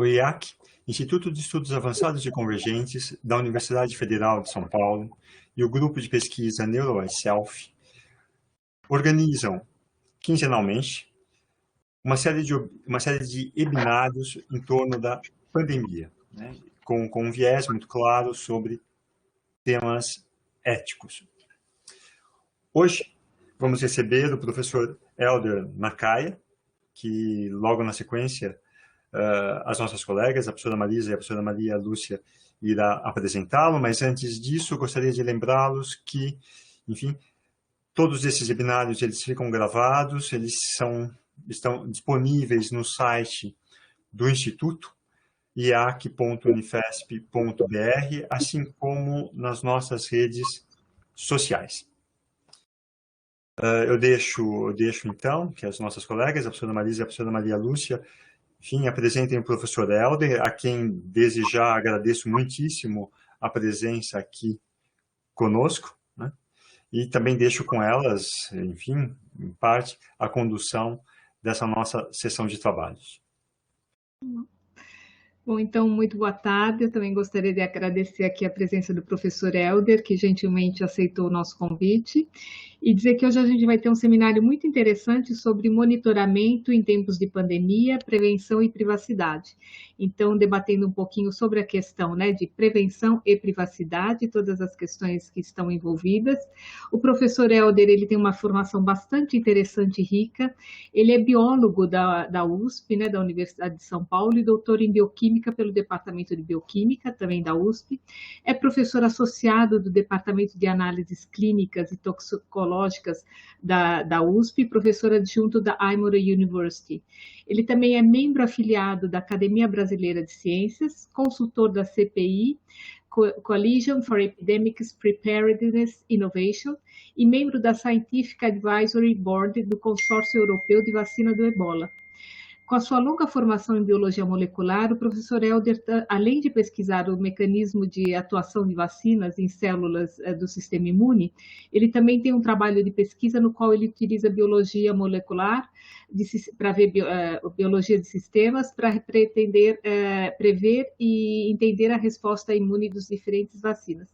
O IAC, Instituto de Estudos Avançados e Convergentes da Universidade Federal de São Paulo, e o grupo de pesquisa NeuroSelf organizam quinzenalmente uma série de webinários em torno da pandemia, né, com um viés muito claro sobre temas éticos. Hoje, vamos receber o professor Helder Nakaya, que logo na sequência as nossas colegas, a professora Marisa e a professora Maria Lúcia, irá apresentá-lo, mas antes disso, gostaria de lembrá-los que, enfim, todos esses webinários eles ficam gravados, eles estão disponíveis no site do Instituto, iac.unifesp.br, assim como nas nossas redes sociais. Eu deixo então que as nossas colegas, a professora Marisa e a professora Maria Lúcia, enfim, apresentem o professor Helder, a quem desde já agradeço muitíssimo a presença aqui conosco, né? E também deixo com elas, enfim, em parte, a condução dessa nossa sessão de trabalhos. Bom, então, muito boa tarde. Eu também gostaria de agradecer aqui a presença do professor Helder, que gentilmente aceitou o nosso convite, e dizer que hoje a gente vai ter um seminário muito interessante sobre monitoramento em tempos de pandemia, prevenção e privacidade. Então, debatendo um pouquinho sobre a questão, né, de prevenção e privacidade, todas as questões que estão envolvidas. O professor Helder, ele tem uma formação bastante interessante e rica. Ele é biólogo da USP, né, da Universidade de São Paulo, e doutor em bioquímica pelo Departamento de Bioquímica, também da USP. É professor associado do Departamento de Análises Clínicas e Toxicológicas da USP, professor adjunto da Emory University. Ele também é membro afiliado da Academia Brasileira de Ciências, consultor da CPI, Coalition for Epidemics Preparedness Innovation, e membro da Scientific Advisory Board do Consórcio Europeu de Vacina do Ebola. Com a sua longa formação em biologia molecular, o professor Helder, além de pesquisar o mecanismo de atuação de vacinas em células do sistema imune, ele também tem um trabalho de pesquisa no qual ele utiliza biologia molecular para ver biologia de sistemas para pretender prever e entender a resposta imune dos diferentes vacinas.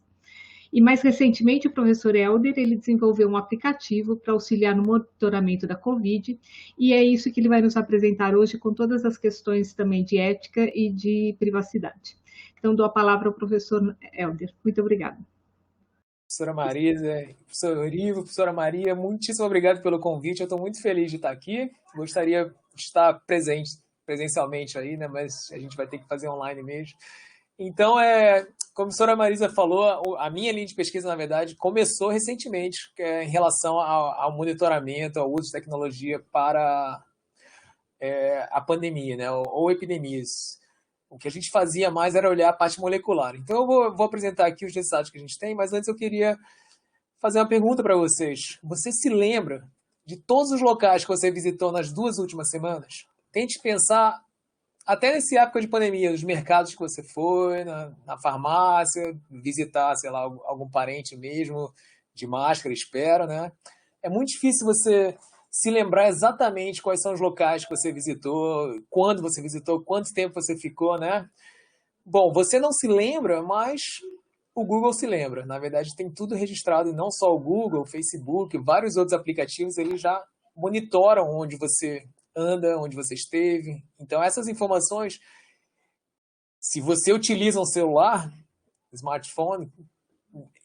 E mais recentemente, o professor Helder, ele desenvolveu um aplicativo para auxiliar no monitoramento da Covid, e é isso que ele vai nos apresentar hoje, com todas as questões também de ética e de privacidade. Então, dou a palavra ao professor Helder. Muito obrigada. Professora Marisa, professor Ivo, professora Maria, muitíssimo obrigado pelo convite. Eu estou muito feliz de estar aqui. Gostaria de estar presencialmente aí, né? Mas a gente vai ter que fazer online mesmo. Então, como a professora Marisa falou, a minha linha de pesquisa, na verdade, começou recentemente em relação ao monitoramento, ao uso de tecnologia para a pandemia, né, ou epidemias. O que a gente fazia mais era olhar a parte molecular. Então, eu vou apresentar aqui os resultados que a gente tem, mas antes eu queria fazer uma pergunta para vocês. Você se lembra de todos os locais que você visitou nas 2 últimas semanas? Tente pensar, até nessa época de pandemia, os mercados que você foi, na farmácia, visitar, sei lá, algum parente mesmo, de máscara, espero, né? É muito difícil você se lembrar exatamente quais são os locais que você visitou, quando você visitou, quanto tempo você ficou, né? Bom, você não se lembra, mas o Google se lembra. Na verdade, tem tudo registrado, e não só o Google, o Facebook, vários outros aplicativos, eles já monitoram onde você anda, onde você esteve. Então, essas informações, se você utiliza um celular, smartphone,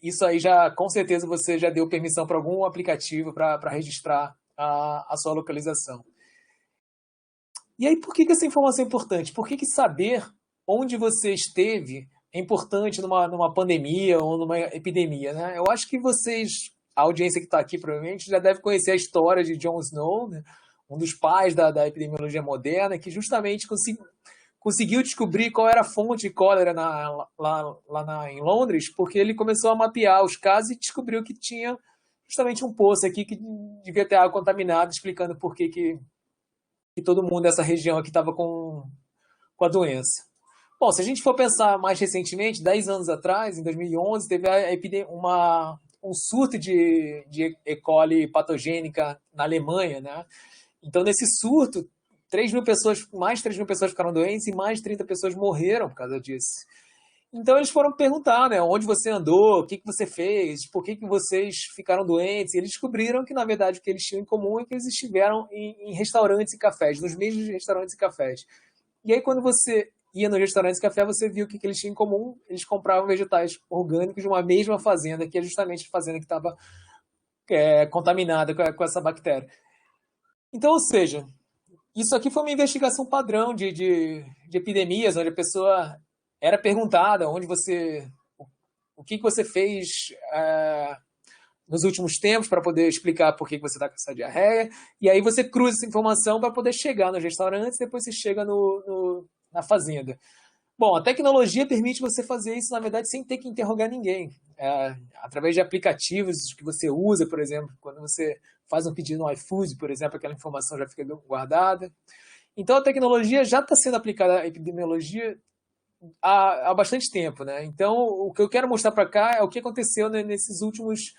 isso aí já, com certeza, você já deu permissão para algum aplicativo para registrar a sua localização. E aí, por que essa informação é importante? Por que saber onde você esteve é importante numa pandemia ou numa epidemia, né? Eu acho que vocês, a audiência que está aqui, provavelmente, já deve conhecer a história de John Snow, né? Um dos pais da epidemiologia moderna, que justamente conseguiu descobrir qual era a fonte de cólera em Londres, porque ele começou a mapear os casos e descobriu que tinha justamente um poço aqui que devia ter água contaminada, explicando por que todo mundo dessa região aqui estava com a doença. Bom, se a gente for pensar mais recentemente, 10 anos atrás, em 2011, teve um surto de E. coli patogênica na Alemanha, né? Então, nesse surto, mais 3 mil pessoas ficaram doentes e mais 30 pessoas morreram por causa disso. Então eles foram perguntar, né, onde você andou, o que você fez, por que vocês ficaram doentes, e eles descobriram que, na verdade, o que eles tinham em comum é que eles estiveram em restaurantes e cafés, nos mesmos restaurantes e cafés. E aí, quando você ia nos restaurantes e café, você viu o que eles tinham em comum, eles compravam vegetais orgânicos de uma mesma fazenda, que é justamente a fazenda que estava contaminada com essa bactéria. Então, ou seja, isso aqui foi uma investigação padrão de epidemias, onde a pessoa era perguntada o que você fez nos últimos tempos para poder explicar por que você está com essa diarreia, e aí você cruza essa informação para poder chegar nos restaurantes e depois você chega na fazenda. Bom, a tecnologia permite você fazer isso, na verdade, sem ter que interrogar ninguém. Através de aplicativos que você usa, por exemplo, quando você faz um pedido no iFood, por exemplo, aquela informação já fica guardada. Então, a tecnologia já está sendo aplicada à epidemiologia há bastante tempo, né? Então, o que eu quero mostrar para cá é o que aconteceu, né, nesses últimos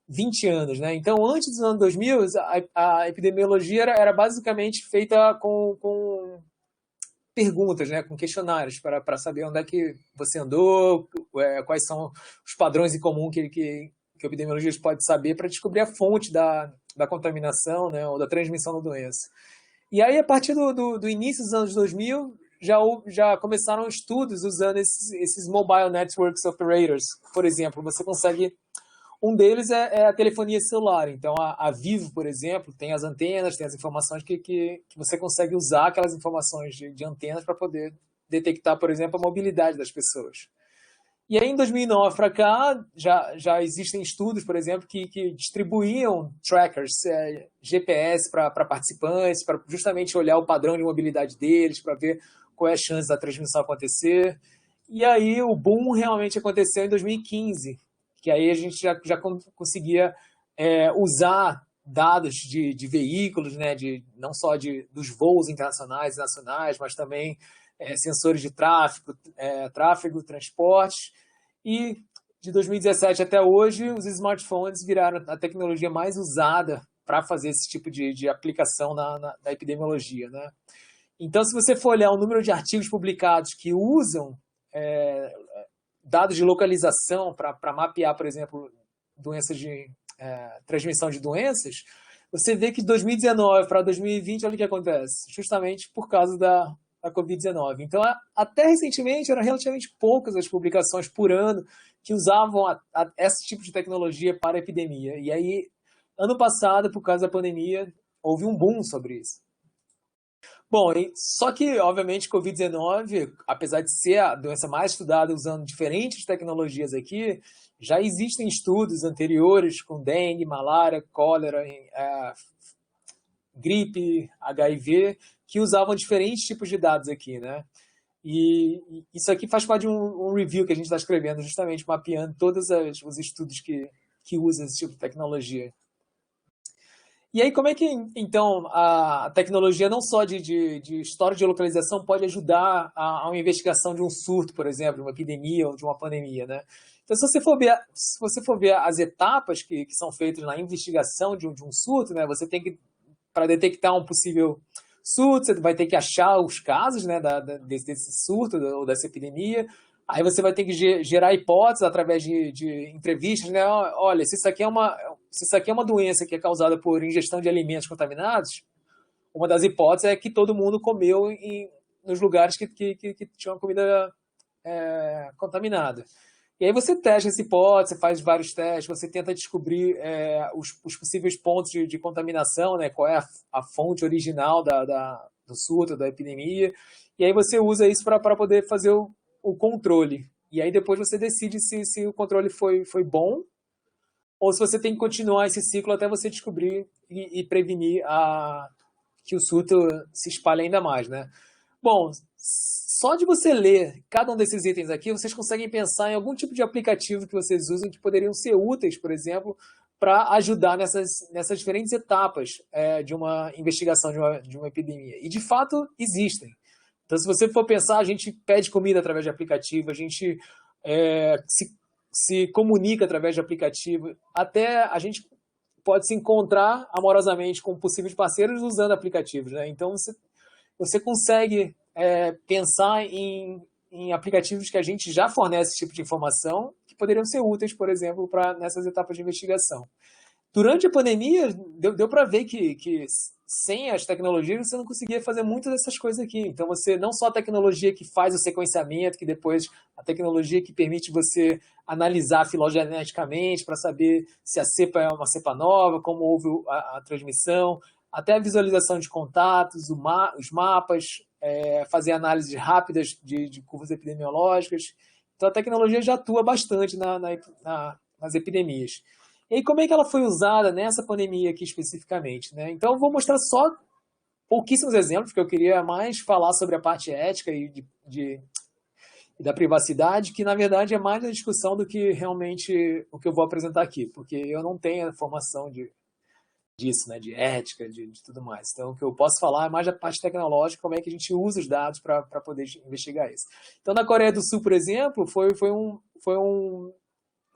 20 anos, né? Então, antes dos anos 2000, a epidemiologia era basicamente feita com perguntas, né, com questionários para saber onde é que você andou, quais são os padrões em comum que o epidemiologista pode saber para descobrir a fonte da contaminação, né, ou da transmissão da doença. E aí, a partir do início dos anos 2000, já começaram estudos usando esses Mobile Networks Operators. Por exemplo, você consegue... Um deles é a telefonia celular. Então, a Vivo, por exemplo, tem as antenas, tem as informações que você consegue usar aquelas informações de antenas para poder detectar, por exemplo, a mobilidade das pessoas. E aí, em 2009 para cá, já existem estudos, por exemplo, que distribuíam trackers, GPS para participantes, para justamente olhar o padrão de mobilidade deles, para ver qual é a chance da transmissão acontecer. E aí, o boom realmente aconteceu em 2015, que aí a gente já conseguia usar dados de veículos, né, não só dos voos internacionais e nacionais, mas também sensores de tráfego, transportes. E de 2017 até hoje, os smartphones viraram a tecnologia mais usada para fazer esse tipo de aplicação na epidemiologia, né? Então, se você for olhar o número de artigos publicados que usam dados de localização para mapear, por exemplo, doenças de transmissão de doenças, você vê que de 2019 para 2020, olha o que acontece, justamente por causa da Covid-19. Então, até recentemente, eram relativamente poucas as publicações por ano que usavam esse tipo de tecnologia para a epidemia. E aí, ano passado, por causa da pandemia, houve um boom sobre isso. Bom, só que, obviamente, Covid-19, apesar de ser a doença mais estudada usando diferentes tecnologias aqui, já existem estudos anteriores com dengue, malária, cólera, gripe, HIV, que usavam diferentes tipos de dados aqui, né? E isso aqui faz parte de um review que a gente está escrevendo, justamente mapeando todos os estudos que usam esse tipo de tecnologia. E aí, como é que, então, a tecnologia não só de história de localização pode ajudar a uma investigação de um surto, por exemplo, de uma epidemia ou de uma pandemia, né? Então, se você for ver as etapas que são feitas na investigação de um surto, né, você tem que, para detectar um possível surto, você vai ter que achar os casos, né, desse surto ou dessa epidemia. Aí você vai ter que gerar hipóteses através de entrevistas, né? Olha, se isso aqui é uma doença que é causada por ingestão de alimentos contaminados, uma das hipóteses é que todo mundo comeu nos lugares que tinham comida contaminada. E aí você testa essa hipótese, faz vários testes, você tenta descobrir os possíveis pontos de contaminação, né? Qual é a fonte original do surto, da epidemia, e aí você usa isso para poder fazer o controle. E aí depois você decide se o controle foi bom ou se você tem que continuar esse ciclo até você descobrir e prevenir que o surto se espalhe ainda mais, né? Bom, só de você ler cada um desses itens aqui, vocês conseguem pensar em algum tipo de aplicativo que vocês usam que poderiam ser úteis, por exemplo, para ajudar nessas diferentes etapas de uma investigação de uma epidemia. E, de fato, existem. Então, se você for pensar, a gente pede comida através de aplicativo, a gente se comunica através de aplicativo, até a gente pode se encontrar amorosamente com possíveis parceiros usando aplicativos, né? Então, você consegue pensar em aplicativos que a gente já fornece esse tipo de informação, que poderiam ser úteis, por exemplo, nessas etapas de investigação. Durante a pandemia, deu para ver que sem as tecnologias você não conseguia fazer muitas dessas coisas aqui. Então, você não só a tecnologia que faz o sequenciamento, que depois a tecnologia que permite você analisar filogeneticamente para saber se a cepa é uma cepa nova, como houve a transmissão, até a visualização de contatos, os mapas, fazer análises rápidas de curvas epidemiológicas. Então, a tecnologia já atua bastante nas epidemias. E aí, como é que ela foi usada nessa pandemia aqui especificamente, né? Então, eu vou mostrar só pouquíssimos exemplos, porque eu queria mais falar sobre a parte ética e da privacidade, que na verdade é mais a discussão do que realmente o que eu vou apresentar aqui, porque eu não tenho a formação disso, né, de ética, de tudo mais. Então, o que eu posso falar é mais da parte tecnológica, como é que a gente usa os dados para poder investigar isso. Então, na Coreia do Sul, por exemplo,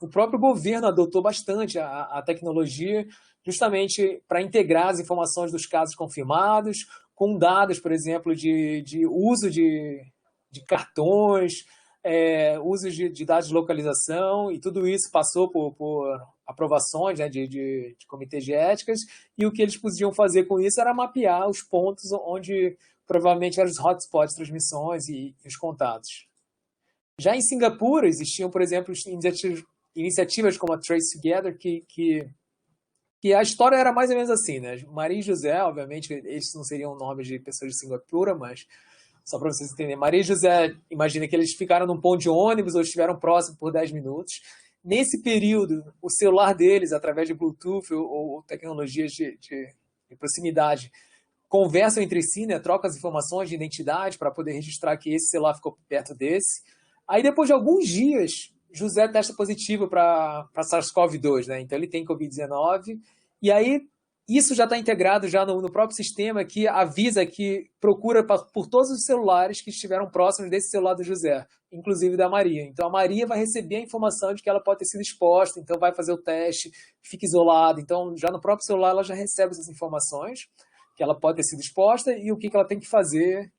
o próprio governo adotou bastante a tecnologia justamente para integrar as informações dos casos confirmados com dados, por exemplo, de uso de cartões, uso de dados de localização, e tudo isso passou por aprovações, né, de comitês de éticas, e o que eles podiam fazer com isso era mapear os pontos onde provavelmente eram os hotspots de transmissões e os contatos. Já em Singapura existiam, por exemplo, iniciativas como a Trace Together, que a história era mais ou menos assim, né? Maria e José, obviamente, esses não seriam nomes de pessoas de Singapura, mas só para vocês entenderem. Maria e José, imagina que eles ficaram num ponto de ônibus ou estiveram próximos por 10 minutos. Nesse período, o celular deles, através de Bluetooth ou tecnologias de proximidade, conversam entre si, né? Trocam as informações de identidade para poder registrar que esse celular ficou perto desse. Aí, depois de alguns dias, José testa positivo para SARS-CoV-2, né? Então ele tem Covid-19, e aí isso já está integrado já no próprio sistema, que avisa, que procura por todos os celulares que estiveram próximos desse celular do José, inclusive da Maria. Então a Maria vai receber a informação de que ela pode ter sido exposta, então vai fazer o teste, fica isolada. Então já no próprio celular ela já recebe essas informações, que ela pode ter sido exposta e o que ela tem que fazer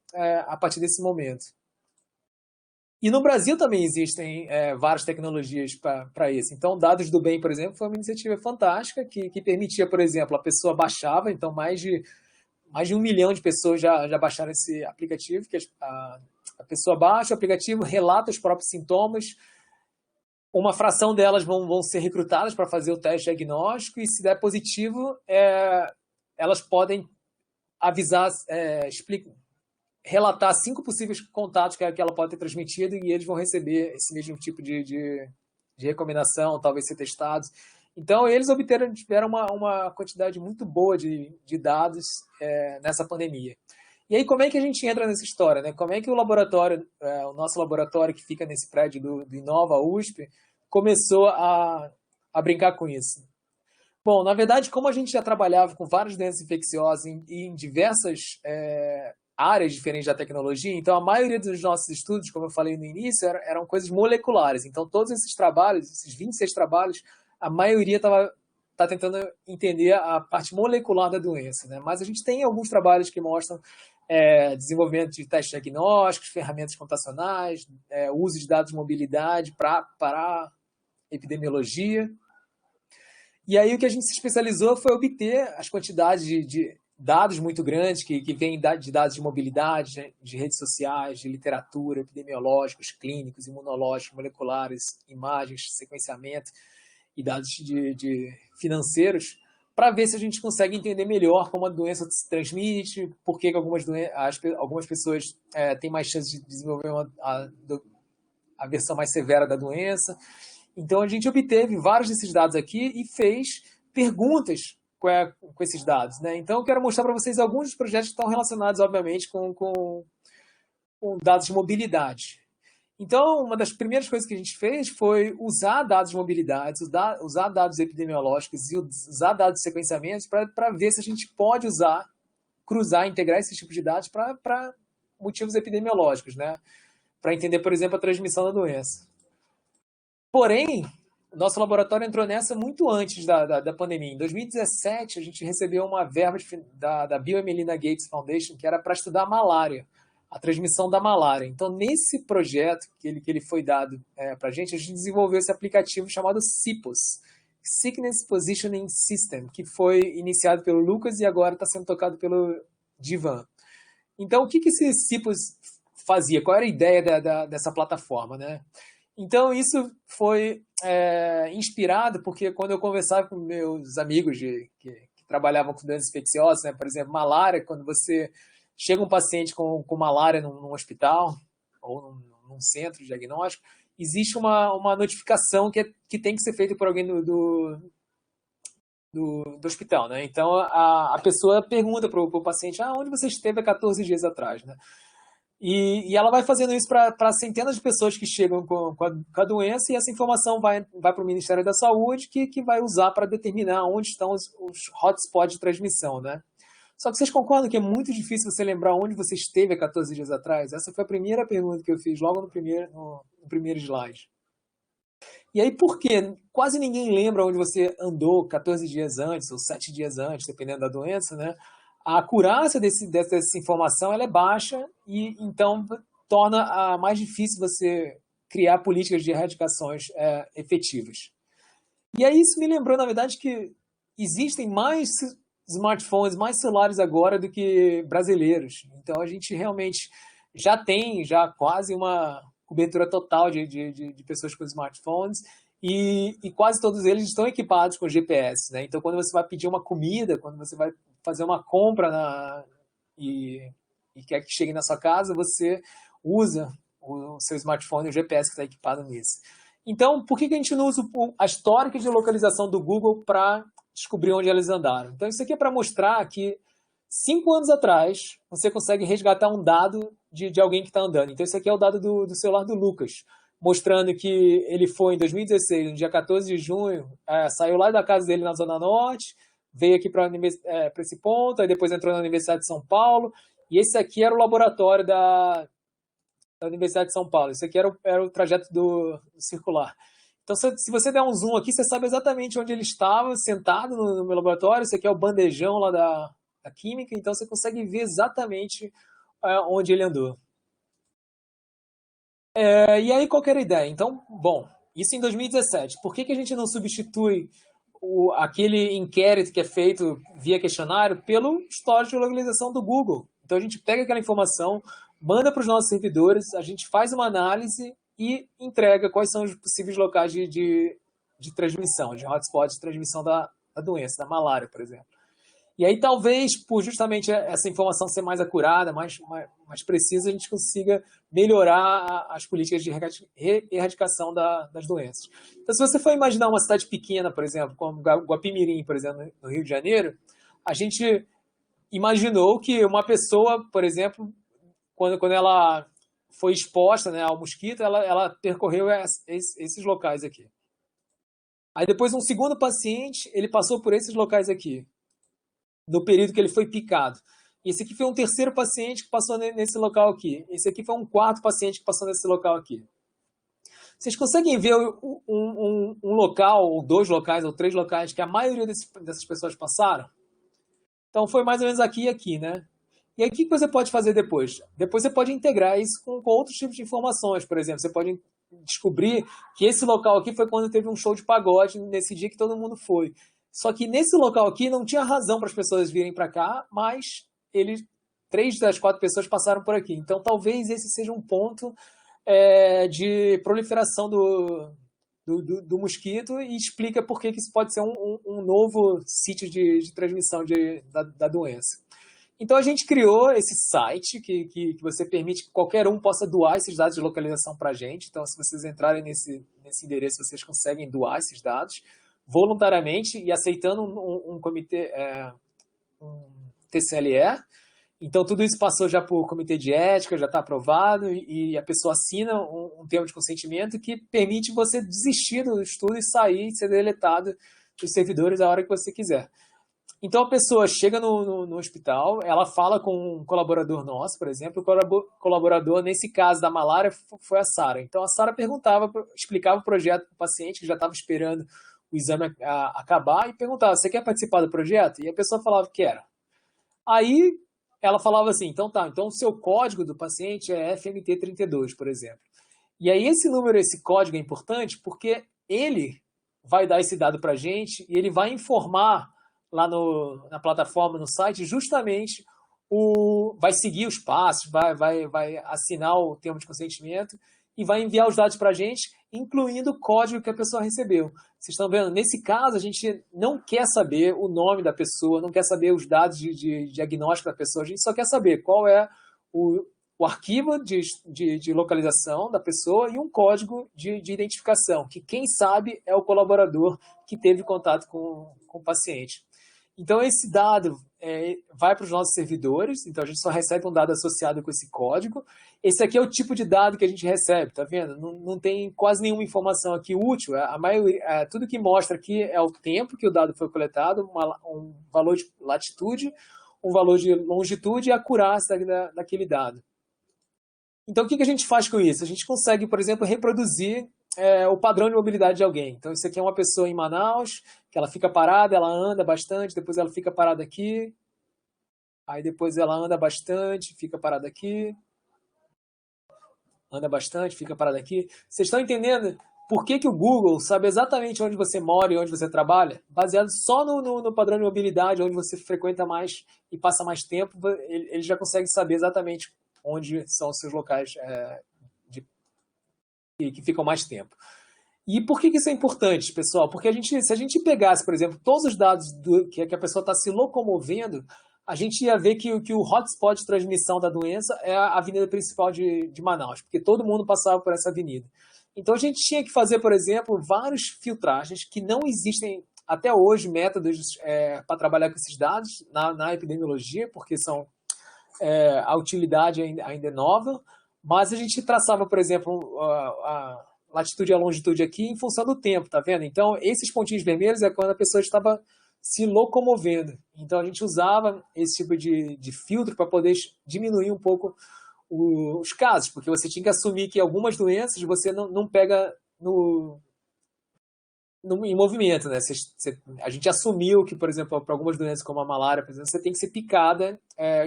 a partir desse momento. E no Brasil também existem várias tecnologias para isso. Então, Dados do Bem, por exemplo, foi uma iniciativa fantástica que permitia, por exemplo, a pessoa baixava, então mais de 1 milhão de pessoas já baixaram esse aplicativo, que a pessoa baixa o aplicativo, relata os próprios sintomas, uma fração delas vão ser recrutadas para fazer o teste diagnóstico, e se der positivo, elas podem avisar, relatar 5 possíveis contatos que ela pode ter transmitido, e eles vão receber esse mesmo tipo de recomendação, talvez ser testados. Então, eles tiveram uma quantidade muito boa de dados nessa pandemia. E aí, como é que a gente entra nessa história, né? Como é que o laboratório, o nosso laboratório que fica nesse prédio do Inova USP, começou a brincar com isso? Bom, na verdade, como a gente já trabalhava com várias doenças infecciosas em diversas áreas diferentes da tecnologia, então a maioria dos nossos estudos, como eu falei no início, eram coisas moleculares. Então todos esses trabalhos, esses 26 trabalhos, a maioria tá tentando entender a parte molecular da doença, né? Mas a gente tem alguns trabalhos que mostram desenvolvimento de testes diagnósticos, ferramentas computacionais, uso de dados de mobilidade para epidemiologia. E aí o que a gente se especializou foi obter as quantidades de dados muito grandes que vêm de dados de mobilidade, de redes sociais, de literatura, epidemiológicos, clínicos, imunológicos, moleculares, imagens, sequenciamento e dados de financeiros, para ver se a gente consegue entender melhor como a doença se transmite, por que algumas pessoas têm mais chance de desenvolver a versão mais severa da doença. Então, a gente obteve vários desses dados aqui e fez perguntas com esses dados, né? Então, eu quero mostrar para vocês alguns dos projetos que estão relacionados, obviamente, com dados de mobilidade. Então, uma das primeiras coisas que a gente fez foi usar dados de mobilidade, usar dados epidemiológicos e usar dados de sequenciamentos para ver se a gente pode cruzar, integrar esses tipos de dados para motivos epidemiológicos, né? Para entender, por exemplo, a transmissão da doença. Porém, o nosso laboratório entrou nessa muito antes da pandemia. Em 2017, a gente recebeu uma verba da Bill e Melinda Gates Foundation, que era para estudar a malária, a transmissão da malária. Então, nesse projeto que ele foi dado para a gente desenvolveu esse aplicativo chamado SIPOS, Sickness Positioning System, que foi iniciado pelo Lucas e agora está sendo tocado pelo Divan. Então, o que esse SIPOS fazia? Qual era a ideia dessa plataforma, né? Então, isso foi inspirado porque quando eu conversava com meus amigos que trabalhavam com doenças infecciosas, né, por exemplo, malária, quando você chega um paciente com malária num hospital ou num centro de diagnóstico, existe uma notificação que tem que ser feita por alguém do hospital, né? Então, a pessoa pergunta para o paciente, onde você esteve há 14 dias atrás, né? E ela vai fazendo isso para centenas de pessoas que chegam com a doença, e essa informação vai para o Ministério da Saúde, que vai usar para determinar onde estão os hotspots de transmissão, né? Só que vocês concordam que é muito difícil você lembrar onde você esteve há 14 dias atrás? Essa foi a primeira pergunta que eu fiz logo no primeiro slide. E aí, por quê? Quase ninguém lembra onde você andou 14 dias antes ou 7 dias antes, dependendo da doença, né? A acurácia dessa informação ela é baixa e, então, torna mais difícil você criar políticas de erradicações efetivas. E aí isso me lembrou, na verdade, que existem mais smartphones, mais celulares agora do que brasileiros. Então, a gente realmente já tem quase uma cobertura total de pessoas com smartphones e quase todos eles estão equipados com GPS, né? Então, quando você vai pedir uma comida, quando você vai fazer uma compra e quer que chegue na sua casa, você usa o seu smartphone e o GPS que está equipado nisso. Então, por que a gente não usa a histórica de localização do Google para descobrir onde eles andaram? Então, isso aqui é para mostrar que 5 anos atrás você consegue resgatar um dado de alguém que está andando. Então, esse aqui é o dado do celular do Lucas, mostrando que ele foi em 2016, no dia 14 de junho, saiu lá da casa dele na Zona Norte, veio aqui para esse ponto, aí depois entrou na Universidade de São Paulo, e esse aqui era o laboratório da Universidade de São Paulo. Esse aqui era o trajeto do circular. Então, se você der um zoom aqui, você sabe exatamente onde ele estava, sentado no meu laboratório. Esse aqui é o bandejão lá da Química, então você consegue ver exatamente onde ele andou. E aí, qual que era a ideia? Então, bom, isso em 2017. Por que a gente não substitui aquele inquérito que é feito via questionário pelo histórico de localização do Google? Então, a gente pega aquela informação, manda para os nossos servidores, a gente faz uma análise e entrega quais são os possíveis locais de transmissão, de hotspots de transmissão da doença, da malária, por exemplo. E aí, talvez, por justamente essa informação ser mais acurada, mais precisa, a gente consiga melhorar as políticas de erradicação das doenças. Então, se você for imaginar uma cidade pequena, por exemplo, como Guapimirim, por exemplo, no Rio de Janeiro, a gente imaginou que uma pessoa, por exemplo, quando ela foi exposta, né, ao mosquito, ela percorreu esses locais aqui. Aí depois um segundo paciente, ele passou por esses locais aqui, no período que ele foi picado. Esse aqui foi um terceiro paciente que passou nesse local aqui. Esse aqui foi um quarto paciente que passou nesse local aqui. Vocês conseguem ver um local, ou 2 locais, ou 3 locais que a maioria dessas pessoas passaram? Então foi mais ou menos aqui e aqui, né? E aí, o que você pode fazer depois? Depois você pode integrar isso com outros tipos de informações. Por exemplo, você pode descobrir que esse local aqui foi quando teve um show de pagode nesse dia que todo mundo foi. Só que nesse local aqui não tinha razão para as pessoas virem para cá, mas 3 das 4 pessoas passaram por aqui. Então, talvez esse seja um ponto de proliferação do mosquito e explica por que isso pode ser um novo sítio de transmissão da doença. Então, a gente criou esse site que você permite que qualquer um possa doar esses dados de localização para a gente. Então, se vocês entrarem nesse endereço, vocês conseguem doar esses dados voluntariamente e aceitando um comitê, um TCLE. Então, tudo isso passou já por comitê de ética, já está aprovado, e a pessoa assina um termo de consentimento que permite você desistir do estudo e sair, ser deletado dos servidores a hora que você quiser. Então a pessoa chega no hospital, ela fala com um colaborador nosso, por exemplo, o colaborador, nesse caso da malária, foi a Sara. Então a Sara explicava o projeto para o paciente que já estava esperando o exame acabar e perguntava: você quer participar do projeto? E a pessoa falava que era. Aí ela falava assim: então tá, então o seu código do paciente é FMT32, por exemplo. E aí esse código é importante porque ele vai dar esse dado para a gente e ele vai informar lá na plataforma, no site, justamente vai seguir os passos, vai assinar o termo de consentimento e vai enviar os dados para a gente, incluindo o código que a pessoa recebeu. Vocês estão vendo? Nesse caso, a gente não quer saber o nome da pessoa, não quer saber os dados de diagnóstico da pessoa, a gente só quer saber qual é o arquivo de localização da pessoa e um código de identificação, que quem sabe é o colaborador que teve contato com o paciente. Então, esse dado vai para os nossos servidores, então a gente só recebe um dado associado com esse código. Esse aqui é o tipo de dado que a gente recebe, tá vendo? Não tem quase nenhuma informação aqui útil. A maioria, tudo que mostra aqui é o tempo que o dado foi coletado, um valor de latitude, um valor de longitude e a acurácia daquele dado. Então, o que a gente faz com isso? A gente consegue, por exemplo, reproduzir o padrão de mobilidade de alguém. Então, isso aqui é uma pessoa em Manaus, que ela fica parada, ela anda bastante, depois ela fica parada aqui, aí depois ela anda bastante, fica parada aqui, anda bastante, fica parada aqui. Vocês estão entendendo por que o Google sabe exatamente onde você mora e onde você trabalha? Baseado só no padrão de mobilidade, onde você frequenta mais e passa mais tempo, ele já consegue saber exatamente onde são os seus locais que ficam mais tempo. E por que isso é importante, pessoal? Porque se a gente pegasse, por exemplo, todos os dados que a pessoa está se locomovendo, a gente ia ver que o hotspot de transmissão da doença é a avenida principal de Manaus, porque todo mundo passava por essa avenida. Então a gente tinha que fazer, por exemplo, várias filtragens que não existem até hoje métodos para trabalhar com esses dados na epidemiologia, porque a utilidade ainda é nova, mas a gente traçava, por exemplo, a latitude e a longitude aqui em função do tempo, tá vendo? Então, esses pontinhos vermelhos é quando a pessoa estava se locomovendo. Então, a gente usava esse tipo de filtro para poder diminuir um pouco os casos, porque você tinha que assumir que algumas doenças você não pega em movimento, né? A gente assumiu que, por exemplo, para algumas doenças como a malária, por exemplo, você tem que ser picada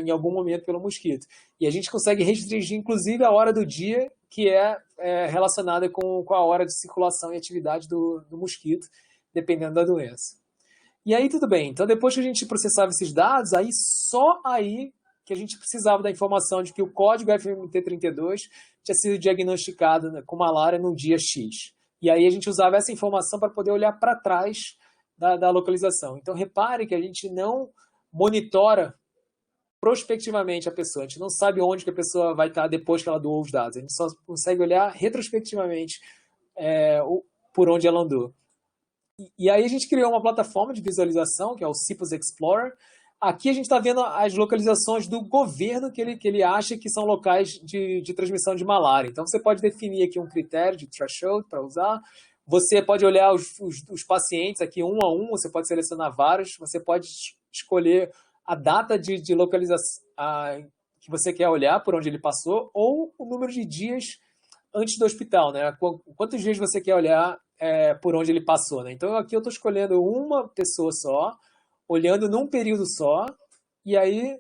em algum momento pelo mosquito. E a gente consegue restringir, inclusive, a hora do dia que é relacionada com a hora de circulação e atividade do mosquito, dependendo da doença. E aí, tudo bem. Então, depois que a gente processava esses dados, só aí que a gente precisava da informação de que o código FMT32 tinha sido diagnosticado com malária no dia X. E aí a gente usava essa informação para poder olhar para trás da localização. Então, repare que a gente não monitora prospectivamente a pessoa. A gente não sabe onde que a pessoa vai estar depois que ela doou os dados. A gente só consegue olhar retrospectivamente por onde ela andou. E aí a gente criou uma plataforma de visualização, que é o CIPOS Explorer. Aqui a gente está vendo as localizações do governo que ele acha que são locais de transmissão de malária. Então, você pode definir aqui um critério de threshold para usar. Você pode olhar os pacientes aqui um a um, você pode selecionar vários, você pode escolher a data de localização que você quer olhar, por onde ele passou, ou o número de dias antes do hospital, né? Quantos dias você quer olhar por onde ele passou, né? Então, aqui eu estou escolhendo uma pessoa só, olhando num período só, e aí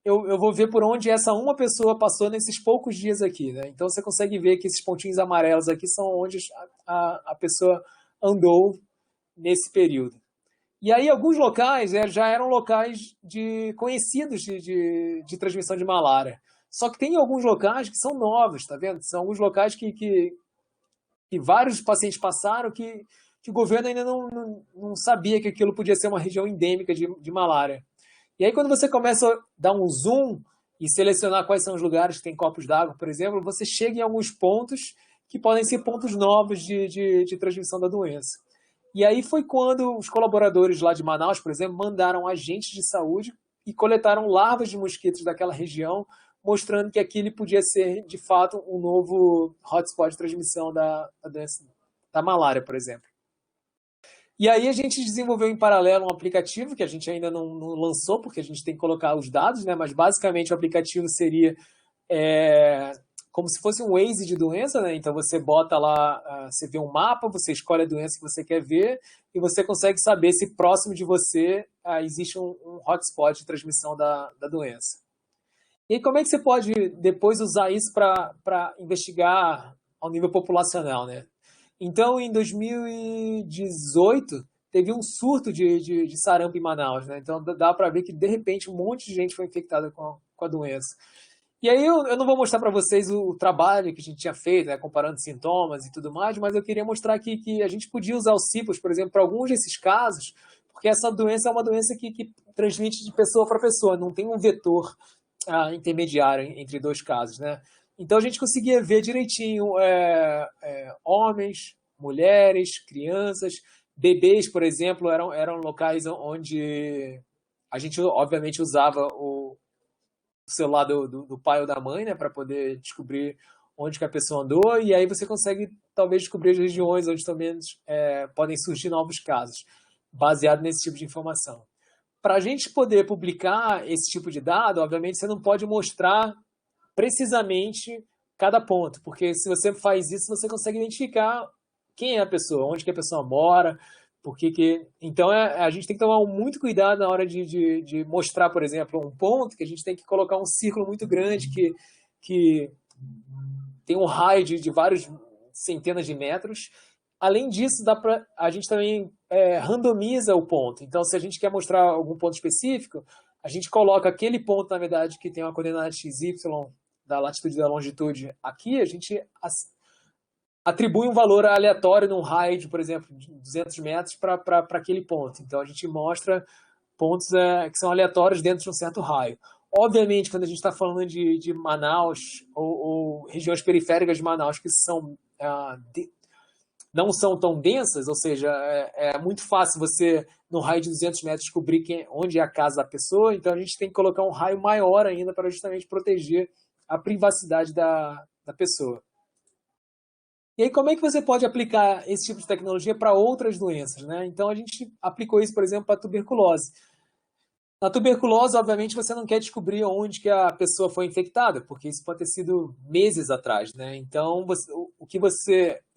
eu vou ver por onde essa uma pessoa passou nesses poucos dias aqui, né? Então você consegue ver que esses pontinhos amarelos aqui são onde a pessoa andou nesse período. E aí alguns locais já eram locais conhecidos de transmissão de malária. Só que tem alguns locais que são novos, tá vendo? São alguns locais que vários pacientes passaram que o governo ainda não sabia que aquilo podia ser uma região endêmica de malária. E aí, quando você começa a dar um zoom e selecionar quais são os lugares que tem copos d'água, por exemplo, você chega em alguns pontos que podem ser pontos novos de transmissão da doença. E aí foi quando os colaboradores lá de Manaus, por exemplo, mandaram agentes de saúde e coletaram larvas de mosquitos daquela região, mostrando que aquilo podia ser, de fato, um novo hotspot de transmissão da doença da malária, por exemplo. E aí a gente desenvolveu em paralelo um aplicativo que a gente ainda não lançou, porque a gente tem que colocar os dados, né? Mas basicamente o aplicativo seria como se fosse um Waze de doença, né? Então você bota lá, você vê um mapa, você escolhe a doença que você quer ver e você consegue saber se próximo de você existe um hotspot de transmissão da doença. E aí, como é que você pode depois usar isso para investigar ao nível populacional, né? Então, em 2018, teve um surto de sarampo em Manaus, né? Então, dá para ver que, de repente, um monte de gente foi infectada com a doença. E aí, eu não vou mostrar para vocês o trabalho que a gente tinha feito, né, comparando sintomas e tudo mais, mas eu queria mostrar aqui que a gente podia usar os cipos, por exemplo, para alguns desses casos, porque essa doença é uma doença que transmite de pessoa para pessoa, não tem um vetor intermediário entre dois casos, né? Então a gente conseguia ver direitinho homens, mulheres, crianças, bebês, por exemplo, eram locais onde a gente obviamente usava o celular do pai ou da mãe, né, para poder descobrir onde que a pessoa andou, e aí você consegue talvez descobrir as regiões onde também podem surgir novos casos, baseado nesse tipo de informação. Para a gente poder publicar esse tipo de dado, obviamente você não pode mostrar precisamente cada ponto, porque se você faz isso, você consegue identificar quem é a pessoa, onde que a pessoa mora, então a gente tem que tomar muito cuidado na hora de mostrar, por exemplo, um ponto, que a gente tem que colocar um círculo muito grande que tem um raio de vários centenas de metros. Além disso, a gente também randomiza o ponto. Então, se a gente quer mostrar algum ponto específico, a gente coloca aquele ponto, na verdade, que tem uma coordenada XY da latitude e da longitude aqui, a gente atribui um valor aleatório num raio de, por exemplo, de 200 metros para aquele ponto. Então, a gente mostra pontos que são aleatórios dentro de um certo raio. Obviamente, quando a gente está falando de Manaus ou regiões periféricas de Manaus, que não são tão densas, ou seja, é muito fácil você, no raio de 200 metros, descobrir onde é a casa da pessoa, então a gente tem que colocar um raio maior ainda para justamente proteger a privacidade da pessoa. E aí, como é que você pode aplicar esse tipo de tecnologia para outras doenças, né? Então, a gente aplicou isso, por exemplo, para a tuberculose. Na tuberculose, obviamente, você não quer descobrir onde que a pessoa foi infectada, porque isso pode ter sido meses atrás, né? Então,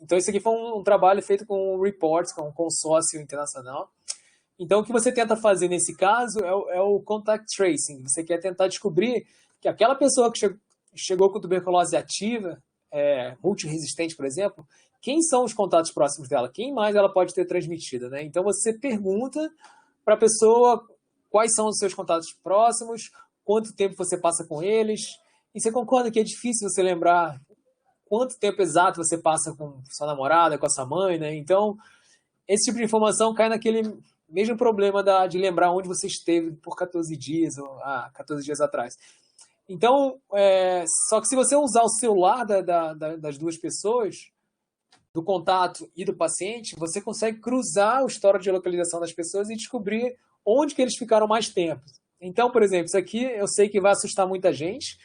Então, isso aqui foi um trabalho feito com o Reports, com um consórcio internacional. Então, o que você tenta fazer nesse caso é o contact tracing. Você quer tentar descobrir que aquela pessoa que chegou com tuberculose ativa, multiresistente, por exemplo, quem são os contatos próximos dela? Quem mais ela pode ter transmitido, né? Então, você pergunta para a pessoa quais são os seus contatos próximos, quanto tempo você passa com eles. E você concorda que é difícil você lembrar quanto tempo exato você passa com sua namorada, com a sua mãe, né? Então, esse tipo de informação cai naquele mesmo problema de lembrar onde você esteve por 14 dias, ou 14 dias atrás. Então, só que se você usar o celular das duas pessoas, do contato e do paciente, você consegue cruzar o histórico de localização das pessoas e descobrir onde que eles ficaram mais tempo. Então, por exemplo, isso aqui eu sei que vai assustar muita gente,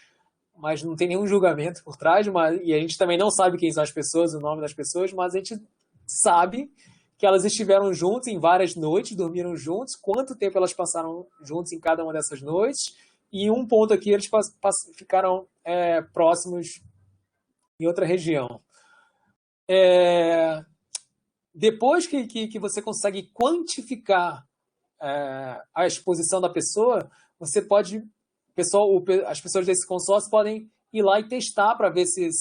mas não tem nenhum julgamento por trás, e a gente também não sabe quem são as pessoas, o nome das pessoas, mas a gente sabe que elas estiveram juntas em várias noites, dormiram juntos, quanto tempo elas passaram juntos em cada uma dessas noites, e um ponto aqui eles ficaram próximos em outra região. Depois que você consegue quantificar a exposição da pessoa, você pode, as pessoas desse consórcio podem ir lá e testar para ver se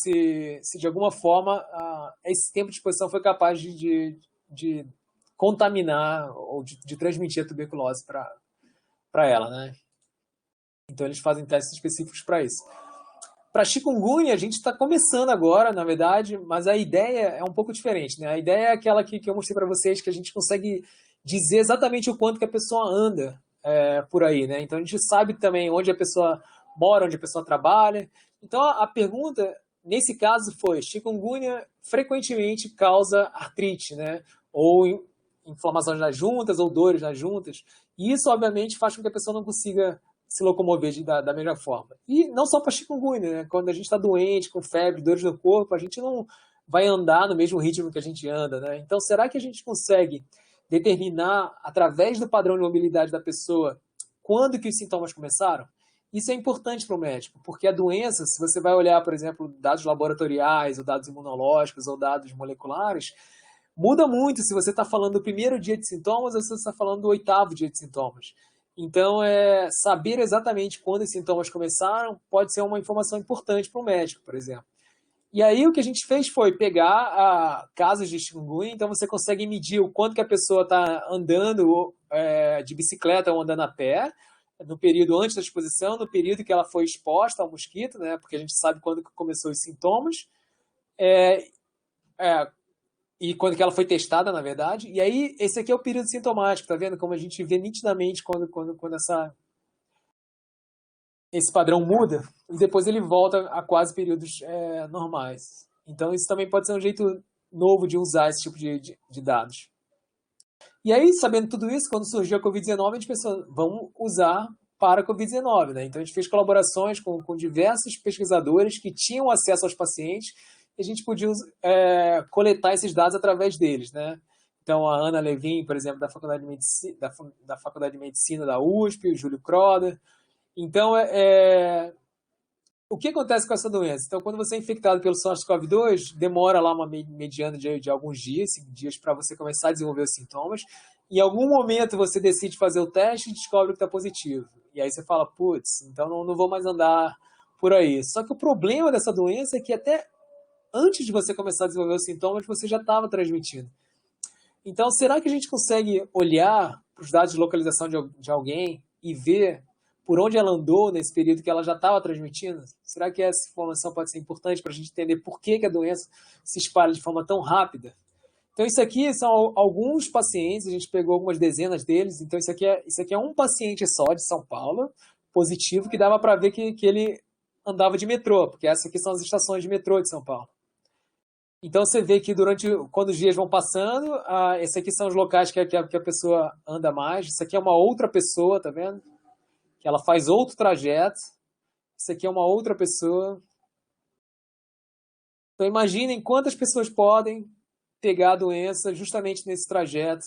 de alguma forma esse tempo de exposição foi capaz de contaminar ou de transmitir a tuberculose para ela, né? Então eles fazem testes específicos para isso. Para chikungunya, a gente está começando agora, na verdade, mas a ideia é um pouco diferente, né? A ideia é aquela que eu mostrei para vocês, que a gente consegue dizer exatamente o quanto que a pessoa anda por aí, né? Então a gente sabe também onde a pessoa mora, onde a pessoa trabalha. Então a pergunta, nesse caso, foi: chikungunya frequentemente causa artrite, né? Ou inflamações nas juntas, ou dores nas juntas. E isso, obviamente, faz com que a pessoa não consiga se locomover da mesma forma. E não só para chikungunya, né? Quando a gente está doente, com febre, dores no corpo, a gente não vai andar no mesmo ritmo que a gente anda, né? Então, será que a gente consegue determinar, através do padrão de mobilidade da pessoa, quando que os sintomas começaram? Isso é importante para o médico, porque a doença, se você vai olhar, por exemplo, dados laboratoriais, ou dados imunológicos, ou dados moleculares, muda muito se você está falando do primeiro dia de sintomas ou se você está falando do 8º dia de sintomas. Então, saber exatamente quando os sintomas começaram pode ser uma informação importante para o médico, por exemplo. E aí o que a gente fez foi pegar casos de chikungunya, então você consegue medir o quanto que a pessoa está andando de bicicleta ou andando a pé, no período antes da exposição, no período que ela foi exposta ao mosquito, né, porque a gente sabe quando que começou os sintomas, e quando que ela foi testada, na verdade. E aí, esse aqui é o período sintomático, tá vendo? Como a gente vê nitidamente quando esse padrão muda, e depois ele volta a quase períodos normais. Então, isso também pode ser um jeito novo de usar esse tipo de dados. E aí, sabendo tudo isso, quando surgiu a Covid-19, a gente pensou, vamos usar para a Covid-19, né? Então, a gente fez colaborações com diversos pesquisadores que tinham acesso aos pacientes e a gente podia coletar esses dados através deles, né? Então, a Ana Levin, por exemplo, da Faculdade de Medicina da USP, o Júlio Croder. Então, o que acontece com essa doença? Então, quando você é infectado pelo SARS-CoV-2, demora lá uma mediana de alguns dias, 5 dias, para você começar a desenvolver os sintomas. Em algum momento você decide fazer o teste e descobre que está positivo. E aí você fala, putz, então não vou mais andar por aí. Só que o problema dessa doença é que até antes de você começar a desenvolver os sintomas, você já estava transmitindo. Então, será que a gente consegue olhar para os dados de localização de alguém e ver por onde ela andou nesse período que ela já estava transmitindo? Será que essa informação pode ser importante para a gente entender por que a doença se espalha de forma tão rápida? Então, isso aqui são alguns pacientes, a gente pegou algumas dezenas deles. Então, isso aqui é um paciente só de São Paulo, positivo, que dava para ver que ele andava de metrô, porque essas aqui são as estações de metrô de São Paulo. Então, você vê que quando os dias vão passando, esses aqui são os locais que a pessoa anda mais. Isso aqui é uma outra pessoa, tá vendo? Que ela faz outro trajeto. Isso aqui é uma outra pessoa. Então, imaginem quantas pessoas podem pegar a doença justamente nesse trajeto,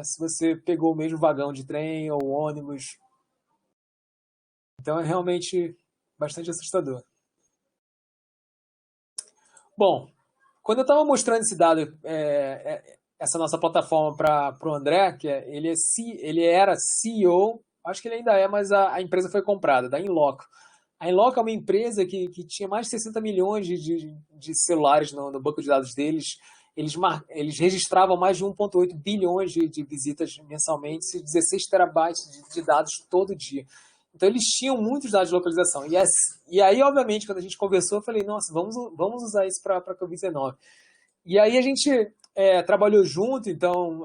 se você pegou o mesmo vagão de trem ou ônibus. Então, é realmente bastante assustador. Bom, quando eu estava mostrando esse dado, essa nossa plataforma para o André, que ele era CEO, acho que ele ainda é, mas a empresa foi comprada, da Inloco. A Inloco é uma empresa que tinha mais de 60 milhões de celulares no banco de dados deles. Eles registravam mais de 1,8 bilhões de visitas mensalmente, 16 terabytes de dados todo dia. Então, eles tinham muitos dados de localização. E aí, obviamente, quando a gente conversou, eu falei, nossa, vamos usar isso para a Covid-19. E aí, a gente trabalhou junto, então,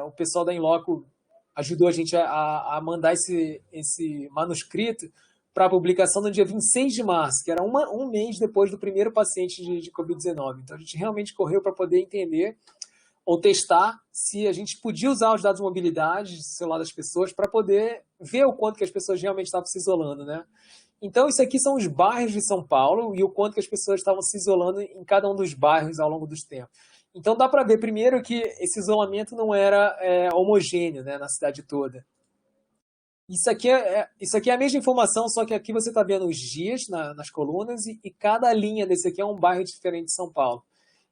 o pessoal da Inloco ajudou a gente a mandar esse manuscrito para a publicação no dia 26 de março, que era um mês depois do primeiro paciente de Covid-19. Então, a gente realmente correu para poder entender ou testar se a gente podia usar os dados de mobilidade celular das pessoas para poder ver o quanto que as pessoas realmente estavam se isolando, né? Então, isso aqui são os bairros de São Paulo e o quanto que as pessoas estavam se isolando em cada um dos bairros ao longo dos tempos. Então, dá para ver, primeiro, que esse isolamento não era homogêneo, né, na cidade toda. Isso aqui é a mesma informação, só que aqui você está vendo os dias nas colunas e cada linha desse aqui é um bairro diferente de São Paulo.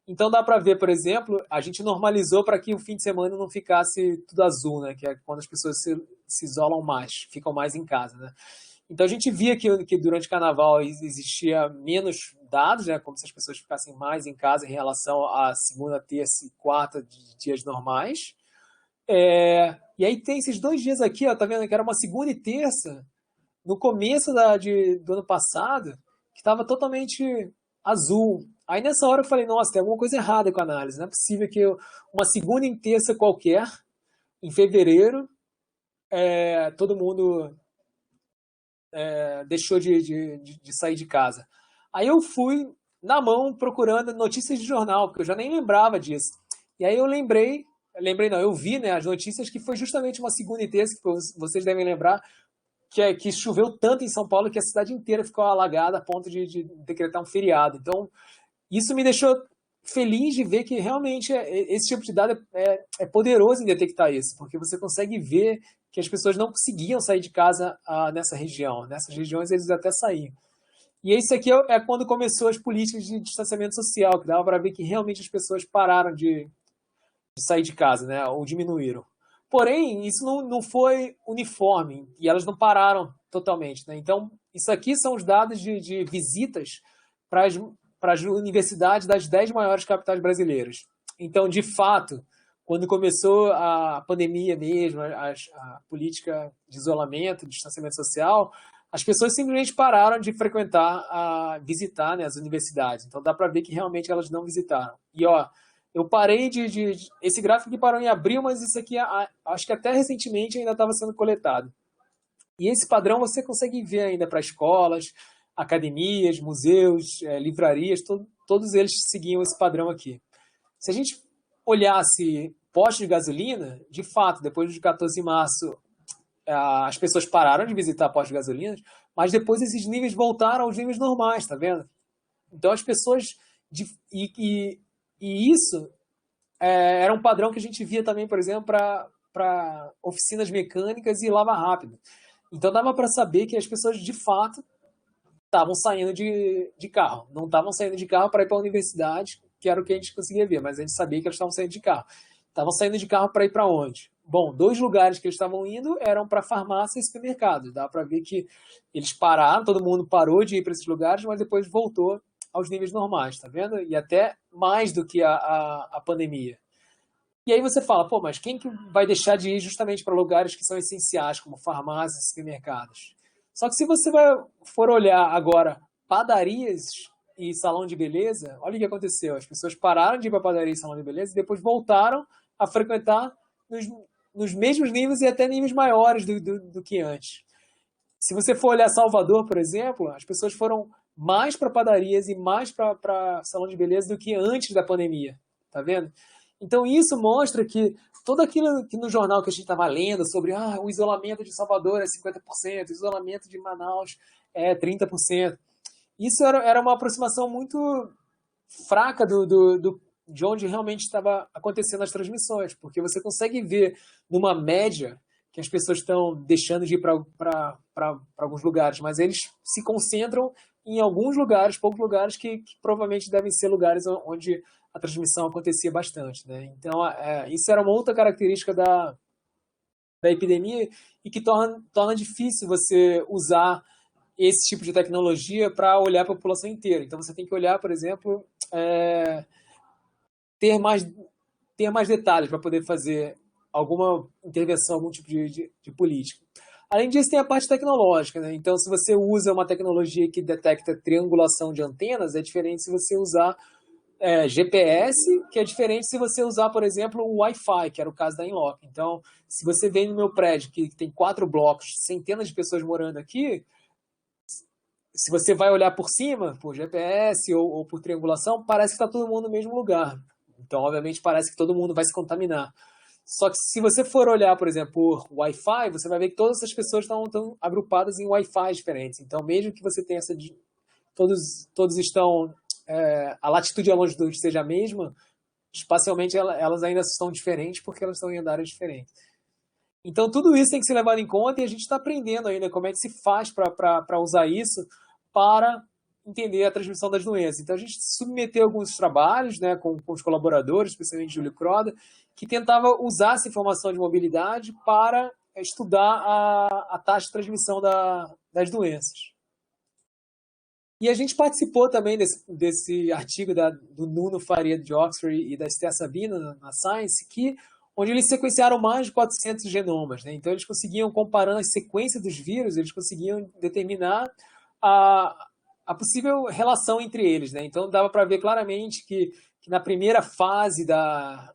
Então dá para ver, por exemplo, a gente normalizou para que o fim de semana não ficasse tudo azul, né? Que é quando as pessoas se isolam mais, ficam mais em casa, né? Então a gente via que durante o carnaval existia menos dados, né? Como se as pessoas ficassem mais em casa em relação à segunda, terça e quarta de dias normais. E aí tem esses 2 dias aqui, ó, tá vendo? Que era uma segunda e terça, no começo do ano passado, que estava totalmente azul. Aí nessa hora eu falei, nossa, tem alguma coisa errada com a análise. Não é possível que uma segunda e terça qualquer, em fevereiro, todo mundo deixou de sair de casa. Aí eu fui na mão procurando notícias de jornal, porque eu já nem lembrava disso. E aí eu eu vi, né, as notícias que foi justamente uma segunda e terça, que vocês devem lembrar, que choveu tanto em São Paulo que a cidade inteira ficou alagada a ponto de decretar um feriado. Então, isso me deixou feliz de ver que realmente esse tipo de dado é poderoso em detectar isso, porque você consegue ver que as pessoas não conseguiam sair de casa nessa região. Nessas regiões eles até saíam. E isso aqui é quando começou as políticas de distanciamento social, que dava para ver que realmente as pessoas pararam de sair de casa, né, ou diminuíram. Porém, isso não foi uniforme e elas não pararam totalmente, né? Então, isso aqui são os dados de visitas para as universidades das 10 maiores capitais brasileiras. Então, de fato, quando começou a pandemia mesmo, a política de isolamento, de distanciamento social, as pessoas simplesmente pararam de frequentar, visitar, né, as universidades. Então, dá para ver que realmente elas não visitaram. E, ó, eu parei esse gráfico que parou em abril, mas isso aqui, acho que até recentemente ainda estava sendo coletado. E esse padrão você consegue ver ainda para escolas, academias, museus, livrarias, todos eles seguiam esse padrão aqui. Se a gente olhasse postos de gasolina, de fato, depois de 14 de março, as pessoas pararam de visitar postos de gasolina, mas depois esses níveis voltaram aos níveis normais, tá vendo? Então as pessoas... E isso era um padrão que a gente via também, por exemplo, para oficinas mecânicas e lava rápido. Então dava para saber que as pessoas, de fato, estavam saindo de carro. Não estavam saindo de carro para ir para a universidade, que era o que a gente conseguia ver, mas a gente sabia que eles estavam saindo de carro. Estavam saindo de carro para ir para onde? Bom, 2 lugares que eles estavam indo eram para farmácia e supermercado. Dá para ver que eles pararam, todo mundo parou de ir para esses lugares, mas depois voltou aos níveis normais, tá vendo? E até mais do que a pandemia. E aí você fala, pô, mas quem que vai deixar de ir justamente para lugares que são essenciais, como farmácias e supermercados? Só que se você for olhar agora padarias e salão de beleza, olha o que aconteceu. As pessoas pararam de ir para padaria e salão de beleza e depois voltaram a frequentar nos mesmos níveis e até níveis maiores do que antes. Se você for olhar Salvador, por exemplo, as pessoas foram mais para padarias e mais para salão de beleza do que antes da pandemia. Tá vendo? Então isso mostra que tudo aquilo que no jornal que a gente estava lendo sobre o isolamento de Salvador é 50%, o isolamento de Manaus é 30%. Isso era uma aproximação muito fraca de onde realmente estava acontecendo as transmissões, porque você consegue ver numa média que as pessoas estão deixando de ir para alguns lugares, mas eles se concentram em alguns lugares, poucos lugares, que provavelmente devem ser lugares onde a transmissão acontecia bastante, né? Então, isso era uma outra característica da epidemia e que torna difícil você usar esse tipo de tecnologia para olhar a população inteira. Então, você tem que olhar, por exemplo, ter mais detalhes para poder fazer alguma intervenção, algum tipo de política. Além disso, tem a parte tecnológica, né? Então, se você usa uma tecnologia que detecta triangulação de antenas, é diferente se você usar GPS, que é diferente se você usar, por exemplo, o Wi-Fi, que era o caso da Inloco. Então, se você vem no meu prédio, que tem 4 blocos, centenas de pessoas morando aqui, se você vai olhar por cima, por GPS ou por triangulação, parece que está todo mundo no mesmo lugar. Então, obviamente, parece que todo mundo vai se contaminar. Só que se você for olhar, por exemplo, por Wi-Fi, você vai ver que todas essas pessoas estão agrupadas em Wi-Fi diferentes. Então, mesmo que você tenha todos estão... a latitude e a longitude seja a mesma, espacialmente elas ainda estão diferentes porque elas estão em andares diferentes. Então, tudo isso tem que ser levado em conta e a gente está aprendendo ainda como é que se faz para usar isso para entender a transmissão das doenças. Então, a gente submeteu alguns trabalhos, né, com os colaboradores, especialmente Júlio Croda, que tentava usar essa informação de mobilidade para estudar a taxa de transmissão das doenças. E a gente participou também desse artigo do Nuno Faria de Oxford e da Esther Sabina na Science, onde eles sequenciaram mais de 400 genomas, né? Então eles conseguiam, comparando as sequências dos vírus, eles conseguiam determinar a possível relação entre eles, né? Então dava para ver claramente que na primeira fase da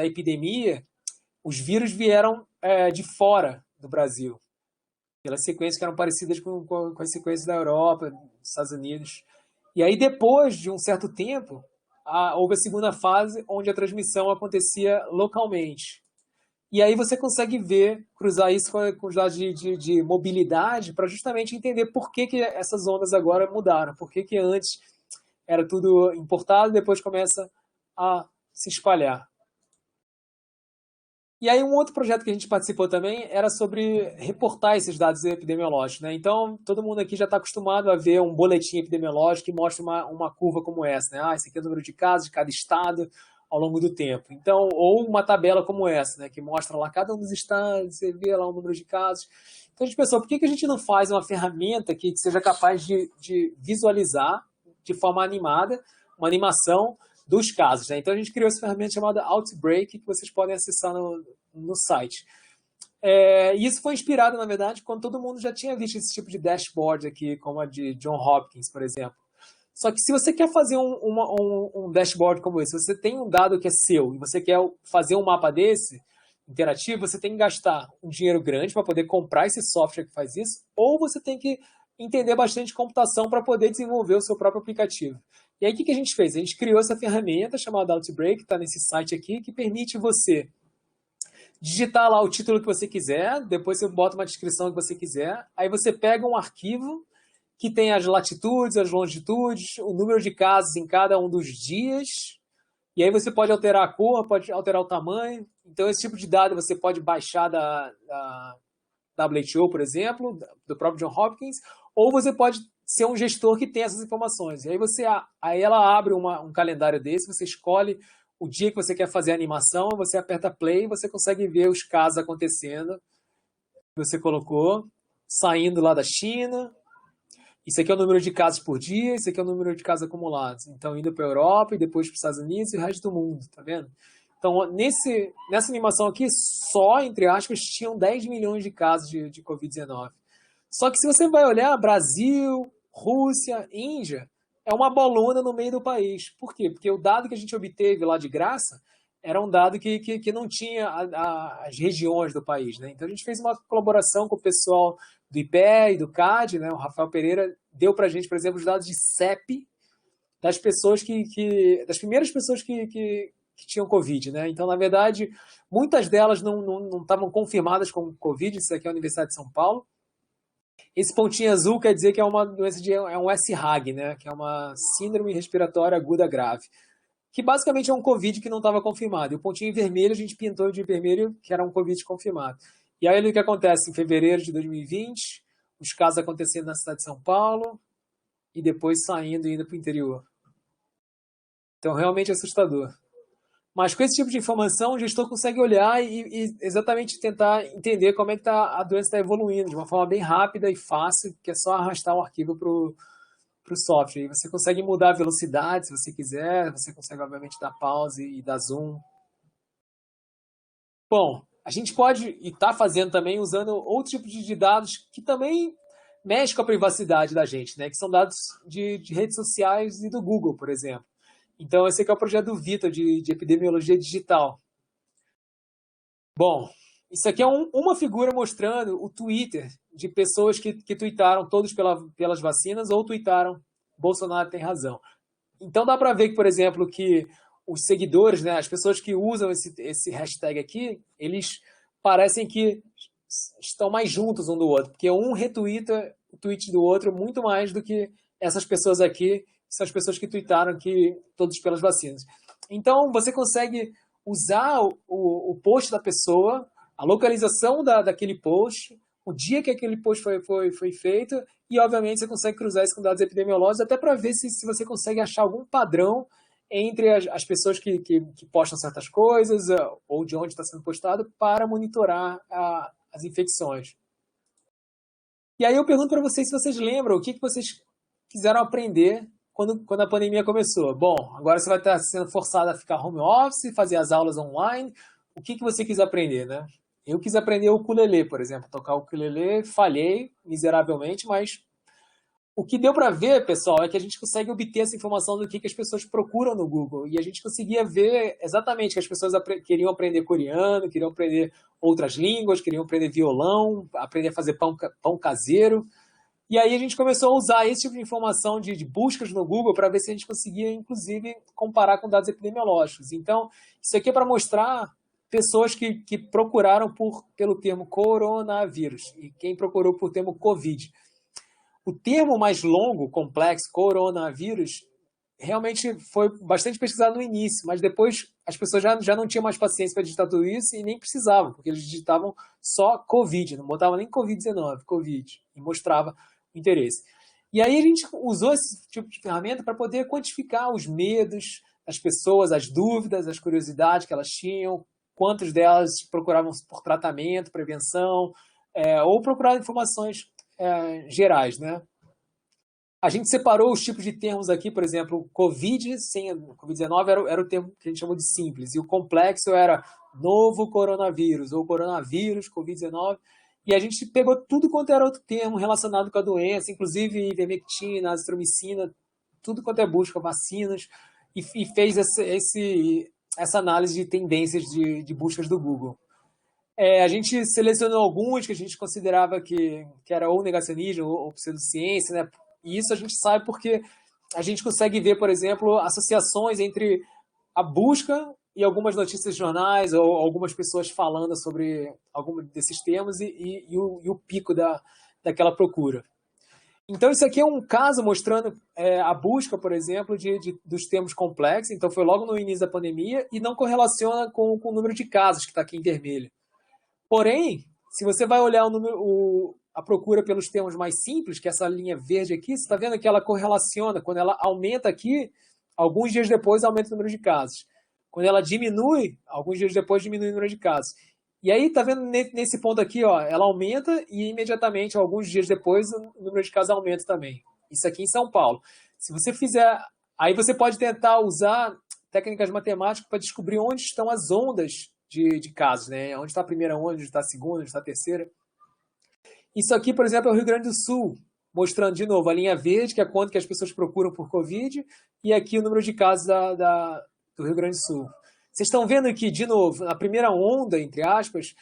epidemia, os vírus vieram de fora do Brasil, pelas sequências que eram parecidas com as sequências da Europa, dos Estados Unidos. E aí, depois de um certo tempo, houve a segunda fase, onde a transmissão acontecia localmente. E aí você consegue cruzar isso com os dados de mobilidade, para justamente entender por que essas ondas agora mudaram, por que antes era tudo importado e depois começa a se espalhar. E aí um outro projeto que a gente participou também era sobre reportar esses dados epidemiológicos, né? Então, todo mundo aqui já está acostumado a ver um boletim epidemiológico que mostra uma curva como essa, né? Esse aqui é o número de casos de cada estado ao longo do tempo. Então, ou uma tabela como essa, né? Que mostra lá cada um dos estados, você vê lá o número de casos. Então, a gente pensou, por que a gente não faz uma ferramenta que seja capaz de visualizar de forma animada, uma animação dos casos, né? Então a gente criou essa ferramenta chamada Outbreak, que vocês podem acessar no site. E isso foi inspirado, na verdade, quando todo mundo já tinha visto esse tipo de dashboard aqui, como a de John Hopkins, por exemplo. Só que se você quer fazer um dashboard como esse, você tem um dado que é seu e você quer fazer um mapa desse, interativo, você tem que gastar um dinheiro grande para poder comprar esse software que faz isso, ou você tem que entender bastante computação para poder desenvolver o seu próprio aplicativo. E aí, o que a gente fez? A gente criou essa ferramenta chamada Outbreak, que está nesse site aqui, que permite você digitar lá o título que você quiser, depois você bota uma descrição que você quiser, aí você pega um arquivo que tem as latitudes, as longitudes, o número de casos em cada um dos dias, e aí você pode alterar a cor, pode alterar o tamanho. Então, esse tipo de dado você pode baixar da WHO, por exemplo, do próprio John Hopkins, ou você pode ser um gestor que tem essas informações. E aí ela abre um calendário desse, você escolhe o dia que você quer fazer a animação, você aperta play e você consegue ver os casos acontecendo. Você colocou, saindo lá da China. Isso aqui é o número de casos por dia, isso aqui é o número de casos acumulados. Então, indo para a Europa e depois para os Estados Unidos e o resto do mundo, tá vendo? Então, nessa animação aqui, só, entre aspas, tinham 10 milhões de casos de Covid-19. Só que se você vai olhar, Brasil, Rússia, Índia, é uma bolona no meio do país. Por quê? Porque o dado que a gente obteve lá de graça era um dado que não tinha as regiões do país, né? Então a gente fez uma colaboração com o pessoal do IPE e do CAD, né? O Rafael Pereira deu para a gente, por exemplo, os dados de CEP das pessoas das primeiras pessoas que tinham Covid, né? Então, na verdade, muitas delas não estavam confirmadas com Covid. Isso aqui é a Universidade de São Paulo. Esse pontinho azul quer dizer que é uma doença é um SRAG, né? Que é uma síndrome respiratória aguda grave, que basicamente é um Covid que não estava confirmado. E o pontinho vermelho a gente pintou de vermelho, que era um Covid confirmado. E aí o que acontece? Em fevereiro de 2020, os casos acontecendo na cidade de São Paulo e depois saindo e indo para o interior. Então, realmente assustador. Mas com esse tipo de informação, o gestor consegue olhar e exatamente tentar entender como é que a doença está evoluindo, de uma forma bem rápida e fácil, que é só arrastar o arquivo para o software. E você consegue mudar a velocidade, se você quiser, você consegue, obviamente, dar pause e dar zoom. Bom, a gente pode, e está fazendo também, usando outro tipo de dados que também mexe com a privacidade da gente, né? Que são dados de redes sociais e do Google, por exemplo. Então, esse aqui é o projeto do Vitor, de epidemiologia digital. Bom, isso aqui é uma figura mostrando o Twitter de pessoas que tweetaram todos pelas vacinas ou tweetaram Bolsonaro tem razão. Então, dá para ver que, por exemplo, que os seguidores, né, as pessoas que usam esse hashtag aqui, eles parecem que estão mais juntos um do outro, porque um retuita o tweet do outro muito mais do que essas pessoas aqui, são as pessoas que tweetaram aqui todos pelas vacinas. Então, você consegue usar o post da pessoa, a localização daquele post, o dia que aquele post foi feito, e, obviamente, você consegue cruzar isso com dados epidemiológicos, até para ver se você consegue achar algum padrão entre as pessoas que postam certas coisas, ou de onde está sendo postado, para monitorar as infecções. E aí eu pergunto para vocês se vocês lembram o que vocês quiseram aprender quando a pandemia começou. Bom, agora você vai estar sendo forçado a ficar home office, fazer as aulas online. O que você quis aprender, né? Eu quis aprender o ukulele, por exemplo. Tocar o ukulele, falhei miseravelmente, mas o que deu para ver, pessoal, é que a gente consegue obter essa informação do que as pessoas procuram no Google. E a gente conseguia ver exatamente que as pessoas queriam aprender coreano, queriam aprender outras línguas, queriam aprender violão, aprender a fazer pão caseiro. E aí a gente começou a usar esse tipo de informação de buscas no Google para ver se a gente conseguia, inclusive, comparar com dados epidemiológicos. Então, isso aqui é para mostrar pessoas que procuraram pelo termo coronavírus e quem procurou por termo Covid. O termo mais longo, complexo, coronavírus, realmente foi bastante pesquisado no início, mas depois as pessoas já não tinham mais paciência para digitar tudo isso e nem precisavam, porque eles digitavam só Covid, não botavam nem Covid-19, Covid, e mostrava o interesse. E aí a gente usou esse tipo de ferramenta para poder quantificar os medos das pessoas, as dúvidas, as curiosidades que elas tinham, quantas delas procuravam por tratamento, prevenção, ou procuravam informações gerais, né? A gente separou os tipos de termos aqui, por exemplo, Covid, sem Covid-19 era o termo que a gente chamou de simples, e o complexo era novo coronavírus, ou coronavírus, Covid-19, e a gente pegou tudo quanto era outro termo relacionado com a doença, inclusive ivermectina, azitromicina, tudo quanto é busca, vacinas, e fez essa análise de tendências de buscas do Google. A gente selecionou alguns que a gente considerava que era ou negacionismo ou pseudociência, né? E isso a gente sabe porque a gente consegue ver, por exemplo, associações entre a busca e algumas notícias de jornais ou algumas pessoas falando sobre algum desses temas e o pico daquela procura. Então, isso aqui é um caso mostrando a busca, por exemplo, dos termos complexos. Então, foi logo no início da pandemia e não correlaciona com o número de casos que está aqui em vermelho. Porém, se você vai olhar a procura pelos termos mais simples, que é essa linha verde aqui, você está vendo que ela correlaciona. Quando ela aumenta aqui, alguns dias depois aumenta o número de casos. Quando ela diminui, alguns dias depois diminui o número de casos. E aí, tá vendo nesse ponto aqui, ó, ela aumenta e imediatamente, alguns dias depois, o número de casos aumenta também. Isso aqui em São Paulo. Se você fizer... Aí você pode tentar usar técnicas matemáticas para descobrir onde estão as ondas de casos, né? Onde está a primeira onda, onde está a segunda, onde está a terceira. Isso aqui, por exemplo, é o Rio Grande do Sul, mostrando de novo a linha verde, que é quanto que as pessoas procuram por Covid, e aqui o número de casos do Rio Grande do Sul. Vocês estão vendo aqui, de novo, na primeira onda, entre aspas,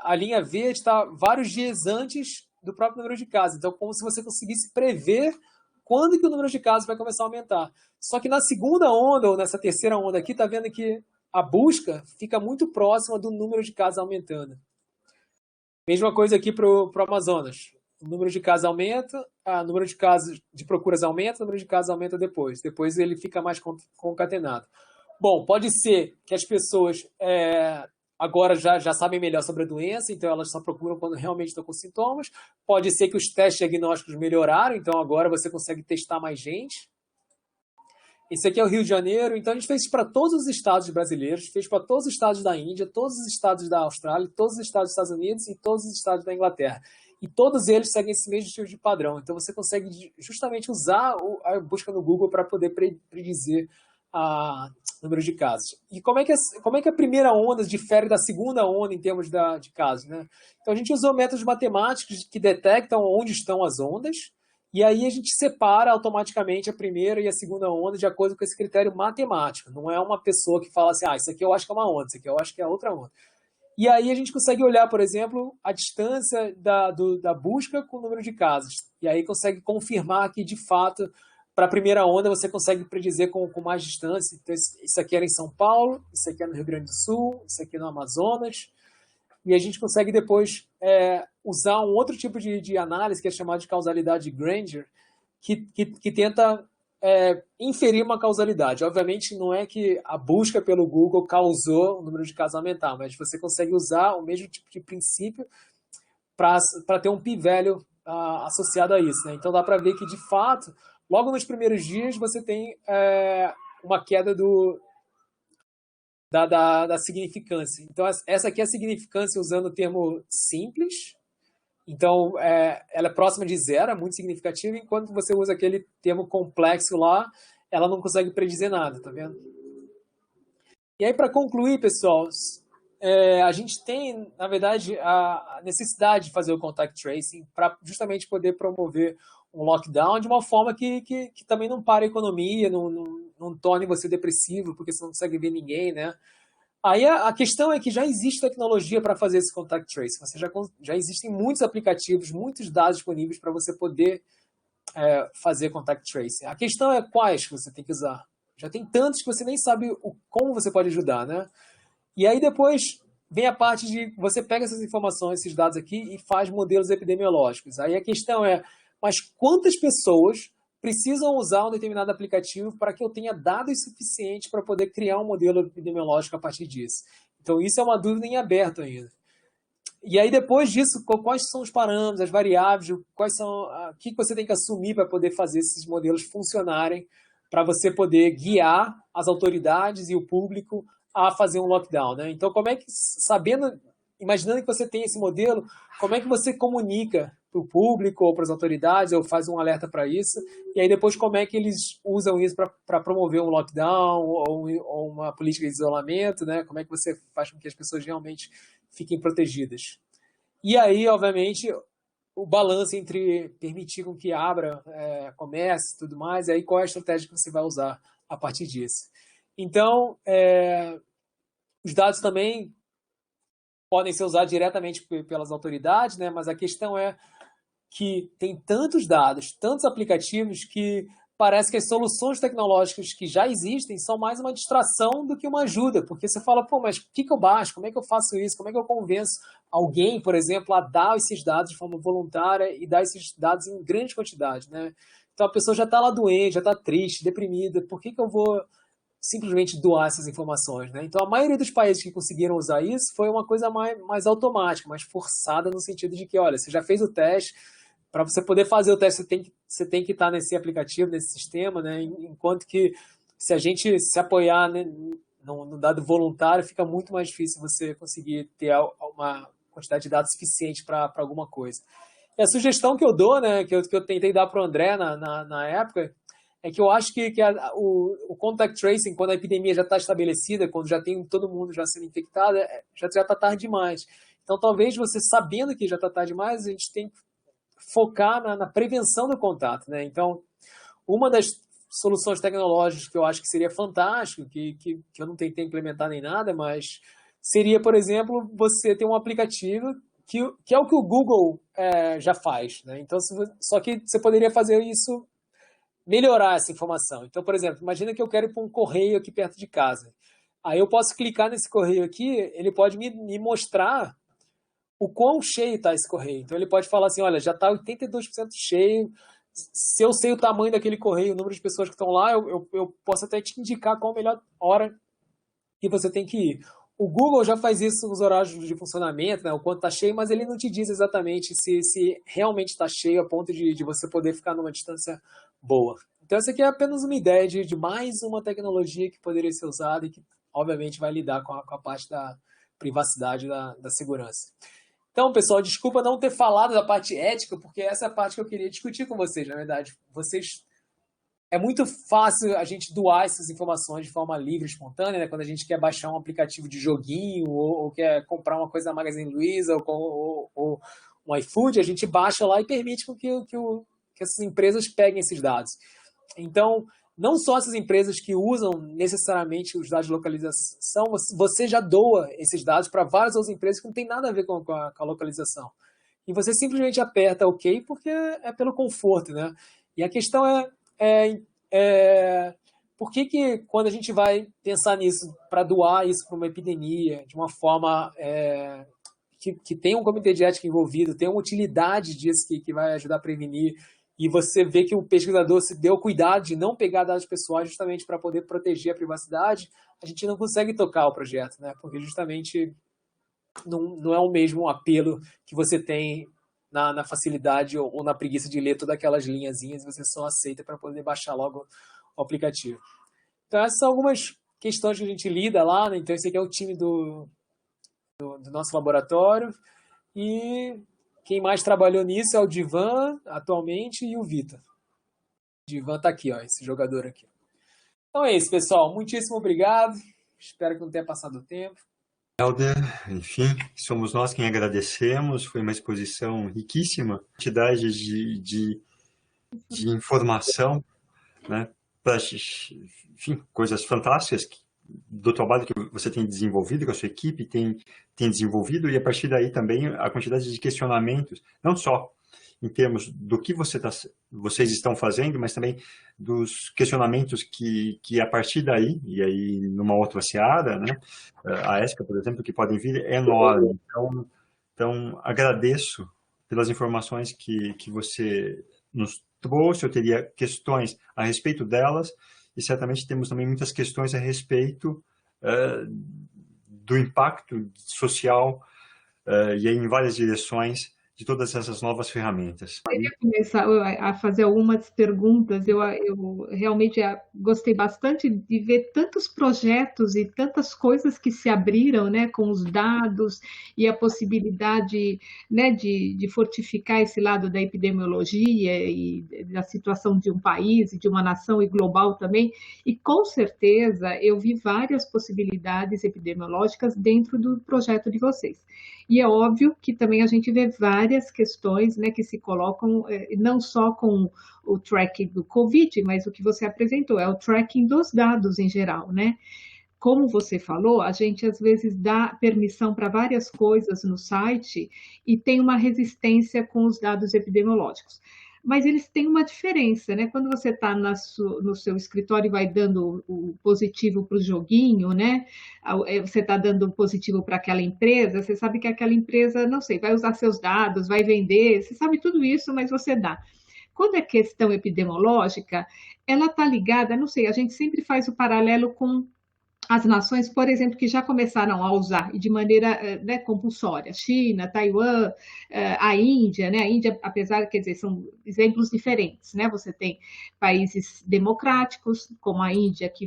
a linha verde está vários dias antes do próprio número de casos. Então, como se você conseguisse prever quando que o número de casos vai começar a aumentar. Só que na segunda onda, ou nessa terceira onda aqui, está vendo que a busca fica muito próxima do número de casos aumentando. Mesma coisa aqui para o Amazonas. O número de casos aumenta, o número de casos de procuras aumenta, o número de casos aumenta depois. Depois ele fica mais concatenado. Bom, pode ser que as pessoas agora já sabem melhor sobre a doença, então elas só procuram quando realmente estão com sintomas. Pode ser que os testes diagnósticos melhoraram, então agora você consegue testar mais gente. Esse aqui é o Rio de Janeiro, então a gente fez isso para todos os estados brasileiros, fez para todos os estados da Índia, todos os estados da Austrália, todos os estados dos Estados Unidos e todos os estados da Inglaterra. E todos eles seguem esse mesmo tipo de padrão. Então você consegue justamente usar a busca no Google para poder predizer o número de casos. E como é que a primeira onda difere da segunda onda em termos de casos, né? Então a gente usou métodos matemáticos que detectam onde estão as ondas, e aí a gente separa automaticamente a primeira e a segunda onda de acordo com esse critério matemático. Não é uma pessoa que fala assim, isso aqui eu acho que é uma onda, isso aqui eu acho que é outra onda. E aí a gente consegue olhar, por exemplo, a distância da busca com o número de casos. E aí consegue confirmar que, de fato, para a primeira onda você consegue predizer com mais distância. Então, isso aqui era em São Paulo, isso aqui é no Rio Grande do Sul, isso aqui é no Amazonas. E a gente consegue depois usar um outro tipo de análise, que é chamado de causalidade de Granger, que tenta inferir uma causalidade. Obviamente, não é que a busca pelo Google causou o número de casos aumentar, mas você consegue usar o mesmo tipo de princípio para ter um p-value associado a isso, né? Então, dá para ver que, de fato, logo nos primeiros dias, você tem uma queda da significância. Então, essa aqui é a significância usando o termo simples. Então, ela é próxima de zero, é muito significativa, enquanto você usa aquele termo complexo lá, ela não consegue predizer nada, tá vendo? E aí, para concluir, pessoal, a gente tem, na verdade, a necessidade de fazer o contact tracing para justamente poder promover um lockdown de uma forma que também não pare a economia, não torne você depressivo, porque você não consegue ver ninguém, né? Aí a questão é que já existe tecnologia para fazer esse contact tracing. Já existem muitos aplicativos, muitos dados disponíveis para você poder fazer contact tracing. A questão é quais que você tem que usar. Já tem tantos que você nem sabe como você pode ajudar, né? E aí depois vem a parte de você pega essas informações, esses dados aqui e faz modelos epidemiológicos. Aí a questão é, mas quantas pessoas precisam usar um determinado aplicativo para que eu tenha dados suficientes para poder criar um modelo epidemiológico a partir disso. Então, isso é uma dúvida em aberto ainda. E aí, depois disso, quais são os parâmetros, as variáveis, o que você tem que assumir para poder fazer esses modelos funcionarem, para você poder guiar as autoridades e o público a fazer um lockdown, né? Então, como é que, imaginando que você tem esse modelo, como é que você comunica para o público ou para as autoridades, ou faz um alerta para isso, e aí depois como é que eles usam isso para promover um lockdown ou uma política de isolamento, né? Como é que você faz com que as pessoas realmente fiquem protegidas? E aí, obviamente, o balanço entre permitir com que abra comércio e tudo mais, e aí qual é a estratégia que você vai usar a partir disso. Então, os dados também podem ser usados diretamente pelas autoridades, né? Mas a questão é que tem tantos dados, tantos aplicativos, que parece que as soluções tecnológicas que já existem são mais uma distração do que uma ajuda, porque você fala, pô, mas o que eu baixo? Como é que eu faço isso? Como é que eu convenço alguém, por exemplo, a dar esses dados de forma voluntária e dar esses dados em grande quantidade, né? Então a pessoa já está lá doente, já está triste, deprimida, por que eu vou simplesmente doar essas informações, né? Então a maioria dos países que conseguiram usar isso foi uma coisa mais automática, mais forçada, no sentido de que, olha, você já fez o teste, para você poder fazer o teste você tem que estar nesse aplicativo, nesse sistema, né? Enquanto que se a gente se apoiar, né, no dado voluntário, fica muito mais difícil você conseguir ter uma quantidade de dados suficiente para alguma coisa. E a sugestão que eu dou, né, que eu tentei dar para o André na época, é que eu acho que o contact tracing, quando a epidemia já está estabelecida, quando já tem todo mundo já sendo infectado, já está tarde demais. Então, talvez você sabendo que já está tarde demais, a gente tem que focar na prevenção do contato, né? Então, uma das soluções tecnológicas que eu acho que seria fantástico, que eu não tentei implementar nem nada, mas seria, por exemplo, você ter um aplicativo que é o que o Google já faz, né? Então, só que você poderia fazer isso, melhorar essa informação. Então, por exemplo, imagina que eu quero ir para um correio aqui perto de casa. Aí eu posso clicar nesse correio aqui, ele pode me mostrar o quão cheio está esse correio. Então ele pode falar assim, olha, já está 82% cheio, se eu sei o tamanho daquele correio, o número de pessoas que estão lá, eu posso até te indicar qual a melhor hora que você tem que ir. O Google já faz isso nos horários de funcionamento, né, o quanto está cheio, mas ele não te diz exatamente se realmente está cheio a ponto de você poder ficar numa distância boa. Então essa aqui é apenas uma ideia de mais uma tecnologia que poderia ser usada e que, obviamente, vai lidar com a parte da privacidade, da segurança. Então, pessoal, desculpa não ter falado da parte ética, porque essa é a parte que eu queria discutir com vocês, na verdade. É muito fácil a gente doar essas informações de forma livre, espontânea, né? Quando a gente quer baixar um aplicativo de joguinho ou quer comprar uma coisa da Magazine Luiza ou um iFood, a gente baixa lá e permite que essas empresas peguem esses dados. Então, não só essas empresas que usam necessariamente os dados de localização, você já doa esses dados para várias outras empresas que não tem nada a ver com a localização. E você simplesmente aperta OK porque é pelo conforto, né? E a questão por que quando a gente vai pensar nisso, para doar isso para uma epidemia, de uma forma que tem um comitê de ética envolvido, tem uma utilidade disso que vai ajudar a prevenir, e você vê que o pesquisador se deu cuidado de não pegar dados pessoais justamente para poder proteger a privacidade, a gente não consegue tocar o projeto, né? Porque justamente não é o mesmo apelo que você tem na facilidade ou na preguiça de ler todas aquelas linhazinhas, você só aceita para poder baixar logo o aplicativo. Então essas são algumas questões que a gente lida lá, né? Então esse aqui é o time do nosso laboratório, e quem mais trabalhou nisso é o Divan, atualmente, e o Vitor. O Divan está aqui, ó, esse jogador aqui. Então é isso, pessoal. Muitíssimo obrigado. Espero que não tenha passado o tempo. Helder, enfim, somos nós quem agradecemos. Foi uma exposição riquíssima, quantidade de informação, né? Enfim, coisas fantásticas do trabalho que você tem desenvolvido, que a sua equipe tem desenvolvido, e a partir daí também a quantidade de questionamentos, não só em termos do que vocês estão fazendo, mas também dos questionamentos que a partir daí, e aí numa outra seara, né, a ética, por exemplo, que podem vir, é enorme. Então agradeço pelas informações que você nos trouxe, eu teria questões a respeito delas, e certamente temos também muitas questões a respeito do impacto social e em várias direções de todas essas novas ferramentas. Eu queria começar a fazer algumas perguntas. Eu realmente gostei bastante de ver tantos projetos e tantas coisas que se abriram, né, com os dados e a possibilidade, né, de fortificar esse lado da epidemiologia e da situação de um país e de uma nação e global também. E com certeza eu vi várias possibilidades epidemiológicas dentro do projeto de vocês. E é óbvio que também a gente vê várias questões, né, que se colocam não só com o tracking do Covid, mas o que você apresentou, é o tracking dos dados em geral, né? Como você falou, a gente às vezes dá permissão para várias coisas no site e tem uma resistência com os dados epidemiológicos. Mas eles têm uma diferença, né? Quando você está no seu escritório e vai dando o positivo para o joguinho, né? Você está dando positivo para aquela empresa, você sabe que aquela empresa, não sei, vai usar seus dados, vai vender, você sabe tudo isso, mas você dá. Quando é questão epidemiológica, ela está ligada, não sei, a gente sempre faz o paralelo com as nações, por exemplo, que já começaram a usar e de maneira, né, compulsória, China, Taiwan, a Índia, né? A Índia, apesar, quer dizer, são exemplos diferentes, né? Você tem países democráticos, como a Índia, que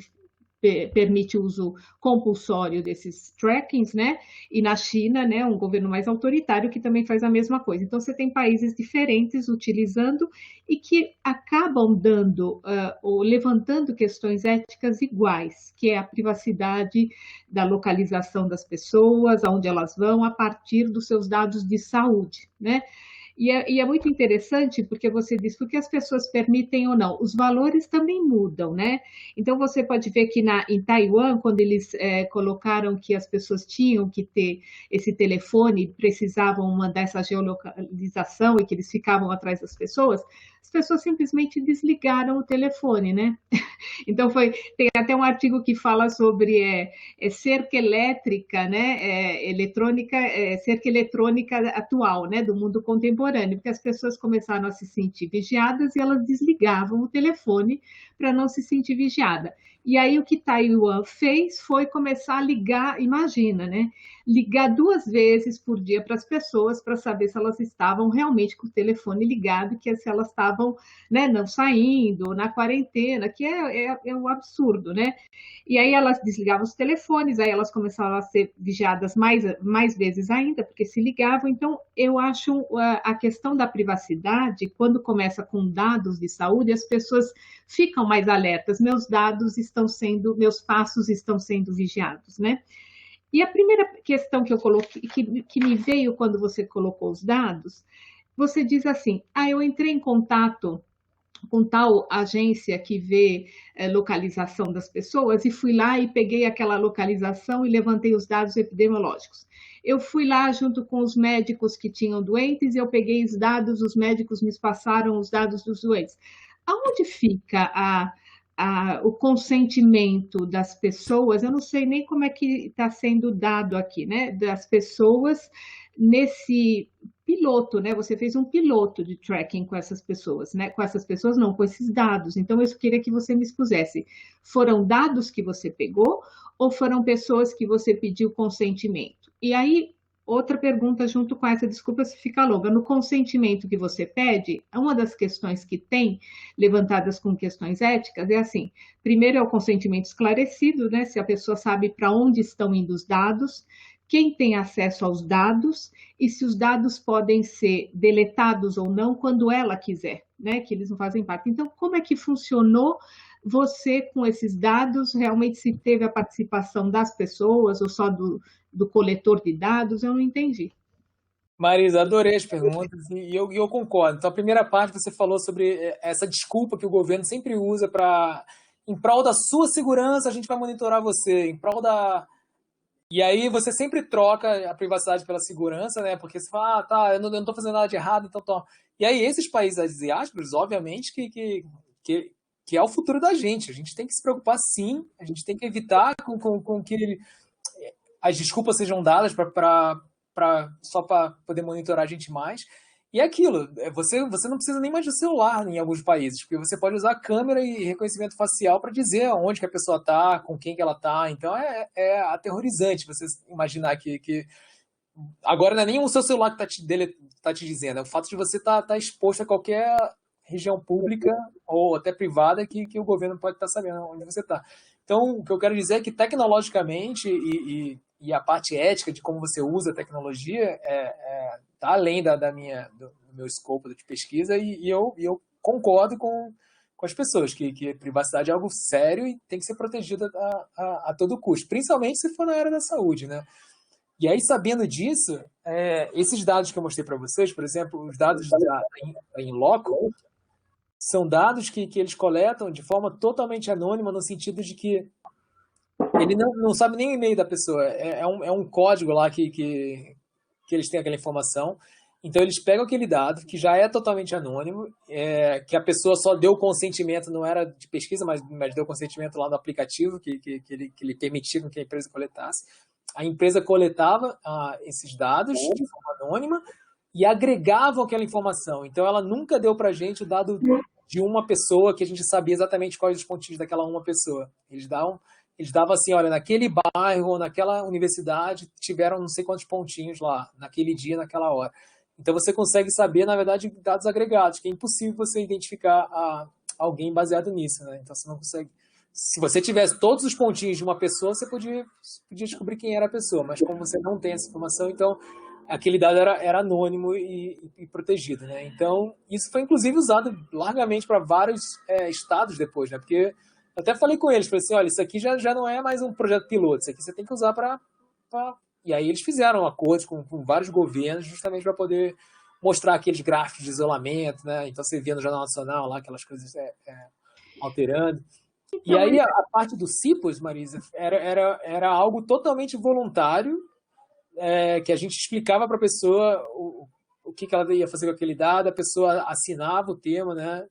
permite o uso compulsório desses trackings, né? E na China, né, um governo mais autoritário que também faz a mesma coisa. Então, você tem países diferentes utilizando e que acabam dando ou levantando questões éticas iguais, que é a privacidade da localização das pessoas, aonde elas vão, a partir dos seus dados de saúde, né? E é muito interessante porque você diz o que as pessoas permitem ou não. Os valores também mudam, né? Então você pode ver que em Taiwan, quando eles colocaram que as pessoas tinham que ter esse telefone, precisavam mandar essa geolocalização e que eles ficavam atrás das pessoas, as pessoas simplesmente desligaram o telefone, né? Então tem até um artigo que fala sobre cerca elétrica, né? Eletrônica, cerca eletrônica atual, né? Do mundo contemporâneo, porque as pessoas começaram a se sentir vigiadas e elas desligavam o telefone para não se sentir vigiada. E aí o que Taiwan fez foi começar a ligar, imagina, né? Ligar 2 vezes por dia para as pessoas para saber se elas estavam realmente com o telefone ligado, que se elas estavam, né, não saindo, na quarentena, que é um absurdo, né? E aí elas desligavam os telefones, aí elas começaram a ser vigiadas mais vezes ainda, porque se ligavam. Então, eu acho a questão da privacidade, quando começa com dados de saúde, as pessoas ficam mais alertas. Meus passos estão sendo vigiados, né? E a primeira questão que eu coloquei, que me veio quando você colocou os dados, você diz assim: eu entrei em contato com tal agência que vê localização das pessoas e fui lá e peguei aquela localização e levantei os dados epidemiológicos. Eu fui lá junto com os médicos que tinham doentes e eu peguei os dados, os médicos me passaram os dados dos doentes. Aonde fica o consentimento das pessoas? Eu não sei nem como é que está sendo dado aqui, né? Das pessoas nesse piloto, né? Você fez um piloto de tracking com essas pessoas, né? Com essas pessoas não, com esses dados. Então, eu queria que você me expusesse. Foram dados que você pegou ou foram pessoas que você pediu consentimento? E aí, outra pergunta junto com essa, desculpa se fica longa. No consentimento que você pede, uma das questões que tem levantadas com questões éticas é assim: primeiro é o consentimento esclarecido, né? Se a pessoa sabe para onde estão indo os dados, quem tem acesso aos dados e se os dados podem ser deletados ou não quando ela quiser, né? Que eles não fazem parte. Então, como é que funcionou você com esses dados? Realmente se teve a participação das pessoas ou só do coletor de dados? Eu não entendi. Marisa, adorei as perguntas e eu concordo. Então, a primeira parte você falou sobre essa desculpa que o governo sempre usa para, em prol da sua segurança, a gente vai monitorar você, em prol da... E aí você sempre troca a privacidade pela segurança, né? Porque você fala, tá, eu não estou fazendo nada de errado, então toma. E aí esses países asiáticos, obviamente, que é o futuro da gente. A gente tem que se preocupar, sim. A gente tem que evitar com que as desculpas sejam dadas só para poder monitorar a gente mais. E é aquilo, você não precisa nem mais do celular em alguns países, porque você pode usar câmera e reconhecimento facial para dizer onde que a pessoa está, com quem que ela está. Então é aterrorizante você imaginar que agora não é nem o seu celular que tá te dizendo, é o fato de você tá exposto a qualquer região pública ou até privada que o governo pode estar sabendo onde você está. Então, o que eu quero dizer é que tecnologicamente e a parte ética de como você usa a tecnologia tá além do meu escopo de pesquisa e eu concordo com as pessoas que privacidade é algo sério e tem que ser protegida a todo custo, principalmente se for na área da saúde, né? E aí, sabendo disso, esses dados que eu mostrei para vocês, por exemplo, os dados em loco, são dados que eles coletam de forma totalmente anônima, no sentido de que ele não sabe nem o e-mail da pessoa. É um código lá que eles têm aquela informação. Então, eles pegam aquele dado, que já é totalmente anônimo, que a pessoa só deu consentimento, não era de pesquisa, mas deu consentimento lá no aplicativo que ele permitiu que a empresa coletasse. A empresa coletava esses dados de forma anônima e agregava aquela informação. Então, ela nunca deu para a gente o dado de uma pessoa que a gente sabia exatamente quais os pontinhos daquela uma pessoa. Eles davam assim, olha, naquele bairro ou naquela universidade tiveram não sei quantos pontinhos lá, naquele dia, naquela hora. Então, você consegue saber, na verdade, dados agregados, que é impossível você identificar alguém baseado nisso, né? Então, você não consegue... Se você tivesse todos os pontinhos de uma pessoa, você podia descobrir quem era a pessoa, mas como você não tem essa informação, então aquele dado era anônimo e protegido, né? Então, isso foi inclusive usado largamente para vários estados depois, né? Porque eu até falei com eles, falei assim, olha, isso aqui já não é mais um projeto piloto, isso aqui você tem que usar para... E aí eles fizeram acordos com vários governos justamente para poder mostrar aqueles gráficos de isolamento, né? Então você via no Jornal Nacional lá aquelas coisas alterando. E aí a parte do CIPOS, Marisa, era algo totalmente voluntário, que a gente explicava para a pessoa o que ela ia fazer com aquele dado, a pessoa assinava o termo, né?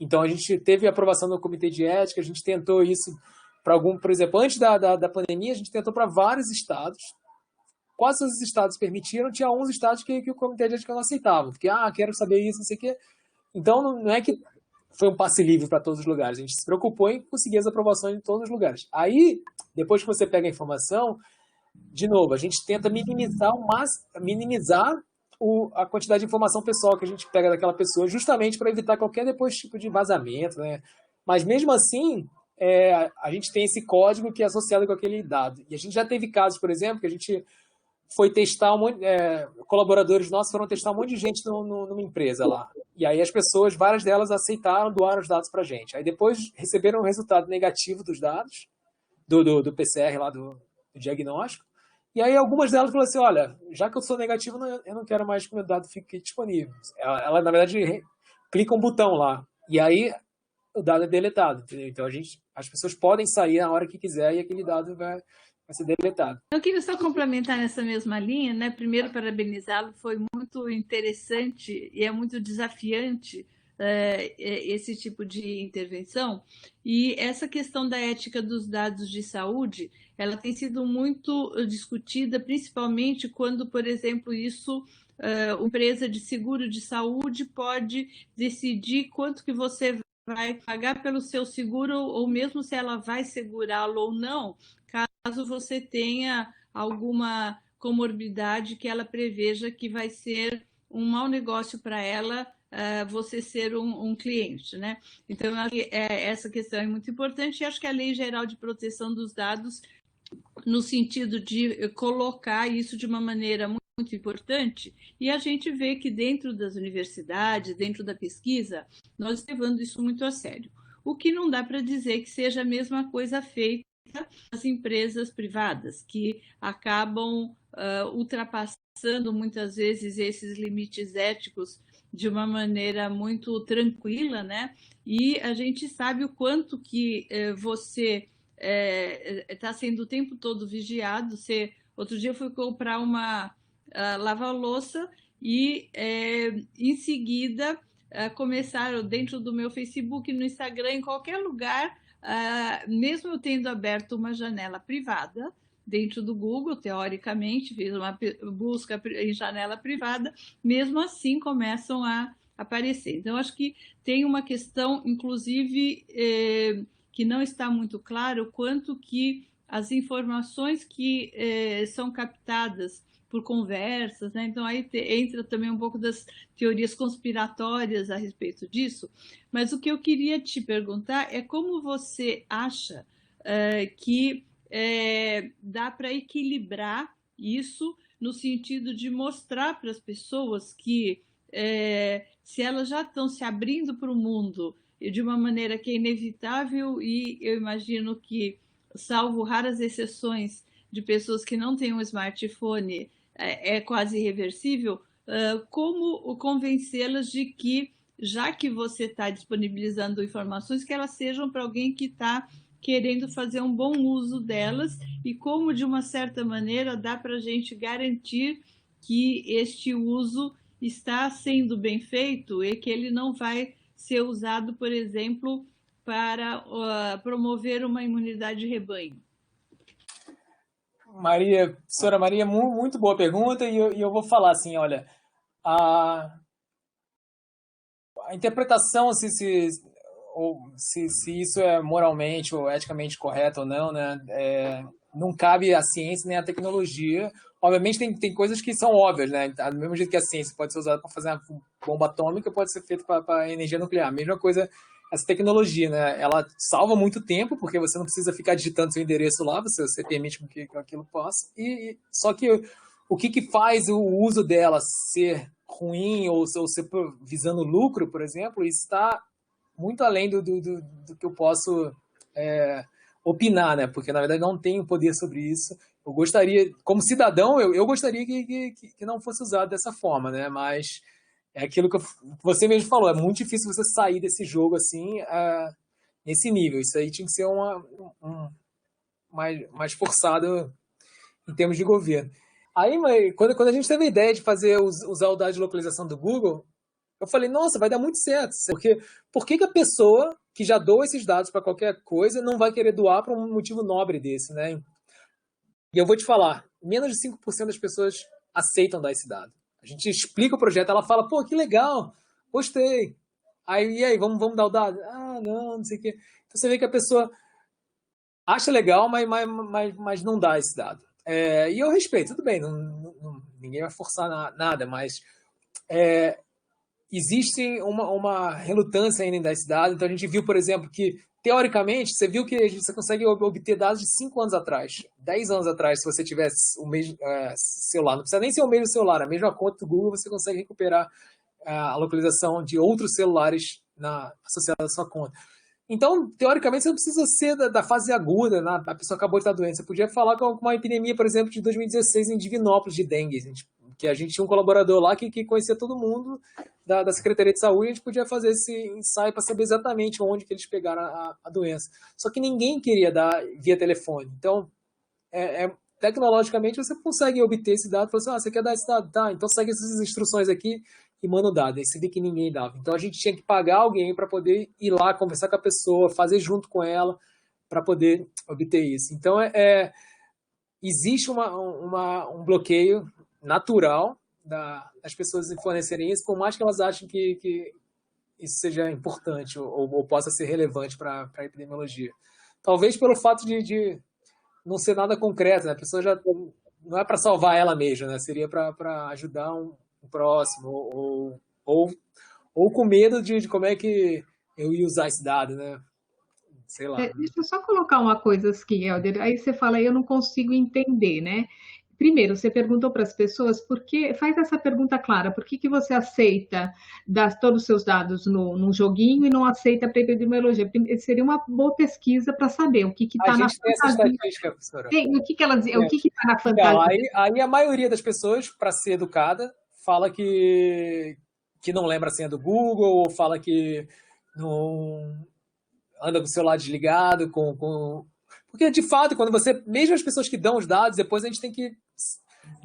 Então a gente teve a aprovação do comitê de ética, a gente tentou isso para por exemplo, antes da pandemia, a gente tentou para vários estados. Quase todos os estados permitiram, tinha alguns estados que o comitê de ética não aceitava, porque, quero saber isso, não sei o quê. Então não é que foi um passe livre para todos os lugares. A gente se preocupou em conseguir as aprovações em todos os lugares. Aí, depois que você pega a informação, de novo, a gente tenta minimizar a quantidade de informação pessoal que a gente pega daquela pessoa, justamente para evitar qualquer depois tipo de vazamento, né? Mas mesmo assim, a gente tem esse código que é associado com aquele dado. E a gente já teve casos, por exemplo, que a gente foi testar colaboradores nossos foram testar um monte de gente numa empresa lá. E aí as pessoas, várias delas aceitaram doar os dados para a gente. Aí depois receberam um resultado negativo dos dados, do PCR lá, do diagnóstico. E aí algumas delas falaram assim, olha, já que eu sou negativo, eu não quero mais que o meu dado fique disponível. Ela na verdade, clica um botão lá. E aí o dado é deletado, entendeu? Então as pessoas podem sair na hora que quiser e aquele dado vai ser deletado. Eu queria só complementar nessa mesma linha, né? Primeiro, parabenizá-lo, foi muito interessante e é muito desafiante esse tipo de intervenção. E essa questão da ética dos dados de saúde, ela tem sido muito discutida, principalmente quando, por exemplo, uma empresa de seguro de saúde pode decidir quanto que você vai pagar pelo seu seguro, ou mesmo se ela vai segurá-lo ou não, caso você tenha alguma comorbidade que ela preveja que vai ser um mau negócio para ela você ser um cliente, né? Então, eu acho que essa questão é muito importante e acho que a Lei Geral de Proteção dos Dados, no sentido de colocar isso de uma maneira muito importante, e a gente vê que dentro das universidades, dentro da pesquisa, nós estamos levando isso muito a sério. O que não dá para dizer que seja a mesma coisa feita as empresas privadas, que acabam ultrapassando muitas vezes esses limites éticos de uma maneira muito tranquila, né? E a gente sabe o quanto que você está sendo o tempo todo vigiado. Outro dia eu fui comprar uma lava-louça e em seguida começaram dentro do meu Facebook, no Instagram, em qualquer lugar, mesmo eu tendo aberto uma janela privada, dentro do Google, teoricamente, fez uma busca em janela privada, mesmo assim começam a aparecer. Então, acho que tem uma questão, inclusive, que não está muito claro, quanto que as informações que são captadas por conversas, né? Então aí entra também um pouco das teorias conspiratórias a respeito disso, mas o que eu queria te perguntar é como você acha que dá para equilibrar isso no sentido de mostrar para as pessoas que se elas já estão se abrindo para o mundo de uma maneira que é inevitável e eu imagino que, salvo raras exceções de pessoas que não têm um smartphone, é quase irreversível, como convencê-las de que, já que você está disponibilizando informações, que elas sejam para alguém que está querendo fazer um bom uso delas e como, de uma certa maneira, dá para a gente garantir que este uso está sendo bem feito e que ele não vai ser usado, por exemplo, para promover uma imunidade de rebanho. Professora Maria, muito boa pergunta, e eu vou falar assim, olha, a interpretação, se isso é moralmente ou eticamente correto ou não, né, não cabe à ciência nem à tecnologia. Obviamente tem coisas que são óbvias, né? Do mesmo jeito que a ciência pode ser usada para fazer uma bomba atômica, pode ser feita para energia nuclear. Mesma coisa essa tecnologia, né? Ela salva muito tempo, porque você não precisa ficar digitando seu endereço lá, você permite que aquilo possa. Só que o que faz o uso dela ser ruim ou ser visando lucro, por exemplo, isso está muito além do que eu posso opinar, né? Porque, na verdade, não tenho poder sobre isso. Eu gostaria, como cidadão, eu gostaria que não fosse usado dessa forma, né? Mas é aquilo que você mesmo falou, é muito difícil você sair desse jogo assim, nesse nível. Isso aí tinha que ser mais forçado em termos de governo. Aí, quando a gente teve a ideia de usar o dado de localização do Google, eu falei, nossa, vai dar muito certo. Porque por que a pessoa que já doa esses dados para qualquer coisa não vai querer doar para um motivo nobre desse, né? E eu vou te falar, menos de 5% das pessoas aceitam dar esse dado. A gente explica o projeto, ela fala, pô, que legal, gostei. E aí, vamos dar o dado? Ah, não sei o quê. Então você vê que a pessoa acha legal, mas não dá esse dado. E eu respeito, tudo bem, ninguém vai forçar nada, mas existe uma relutância ainda em dar esse dado. Então a gente viu, por exemplo, que, teoricamente, você viu que você consegue obter dados de 5 anos atrás, 10 anos atrás, se você tivesse o mesmo celular. Não precisa nem ser o mesmo celular, a mesma conta do Google, você consegue recuperar a localização de outros celulares associada à sua conta. Então, teoricamente, você não precisa ser da fase aguda, né? A pessoa acabou de estar doente. Você podia falar com uma epidemia, por exemplo, de 2016 em Divinópolis, de dengue. Que a gente tinha um colaborador lá que conhecia todo mundo da Secretaria de Saúde, e a gente podia fazer esse ensaio para saber exatamente onde que eles pegaram a doença. Só que ninguém queria dar via telefone. Então, tecnologicamente, você consegue obter esse dado. Você fala assim, você quer dar esse dado? Tá, então segue essas instruções aqui e manda o dado. Aí você vê que ninguém dava. Então, a gente tinha que pagar alguém para poder ir lá, conversar com a pessoa, fazer junto com ela, para poder obter isso. Então, existe um bloqueio natural das pessoas fornecerem isso, por mais que elas achem que isso seja importante ou possa ser relevante para a epidemiologia. Talvez pelo fato de não ser nada concreto, né? A pessoa já não é para salvar ela mesma, né? Seria para ajudar um próximo ou com medo de como é que eu ia usar esse dado, né? Sei lá. Deixa eu só colocar uma coisa aqui, Helder. Aí você fala, eu não consigo entender, né? Primeiro, você perguntou para as pessoas faz essa pergunta clara, por que você aceita dar todos os seus dados num joguinho e não aceita para epidemiologia? Seria uma boa pesquisa para saber o que está na fantasia. Tem essa estatística, professora. O que está na fantasia? Aí a maioria das pessoas, para ser educada, fala que não lembra a senha do Google, ou fala que não anda com o celular desligado, porque, de fato, mesmo as pessoas que dão os dados, depois a gente tem que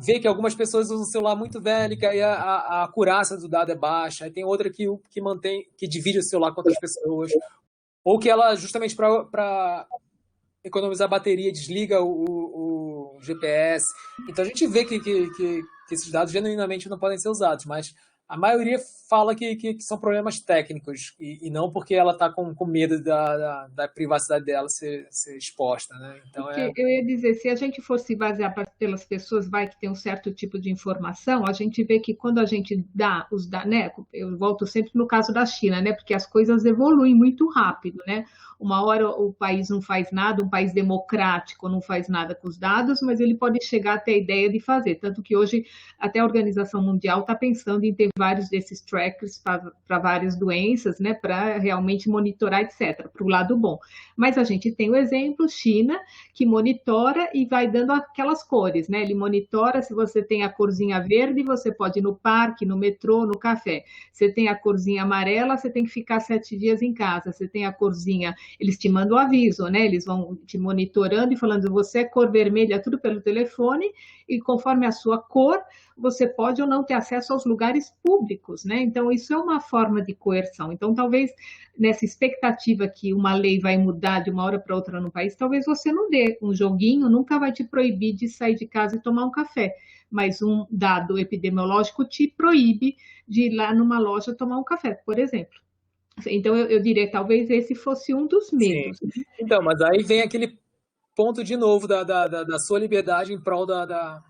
ver que algumas pessoas usam o celular muito velho, que aí a acurácia do dado é baixa, aí tem outra que divide o celular com outras pessoas, ou que ela, justamente para economizar bateria, desliga o GPS. Então a gente vê que esses dados genuinamente não podem ser usados, mas a maioria fala que são problemas técnicos e não porque ela está com medo da privacidade dela ser exposta, né? Então Porque eu ia dizer, se a gente for se basear pelas pessoas, vai que tem um certo tipo de informação, a gente vê que quando a gente dá os dados, né? Eu volto sempre no caso da China, né? Porque as coisas evoluem muito rápido, né? Uma hora o país não faz nada, um país democrático não faz nada com os dados, mas ele pode chegar até a ideia de fazer. Tanto que hoje até a Organização Mundial está pensando em ter vários desses trackers para várias doenças, né? Para realmente monitorar, etc., para o lado bom. Mas a gente tem o exemplo, China, que monitora e vai dando aquelas cores, né? Ele monitora se você tem a corzinha verde, você pode ir no parque, no metrô, no café. Você tem a corzinha amarela, você tem que ficar 7 dias em casa. Você tem a corzinha, eles te mandam o aviso, né? Eles vão te monitorando e falando, você é cor vermelha, tudo pelo telefone, e conforme a sua cor, você pode ou não ter acesso aos lugares públicos, né? Então, isso é uma forma de coerção. Então, talvez nessa expectativa que uma lei vai mudar de uma hora para outra no país, talvez você não dê um joguinho, nunca vai te proibir de sair de casa e tomar um café, mas um dado epidemiológico te proíbe de ir lá numa loja tomar um café, por exemplo. Então, eu diria que talvez esse fosse um dos sim. medos. Então, mas aí vem aquele ponto de novo da sua liberdade em prol da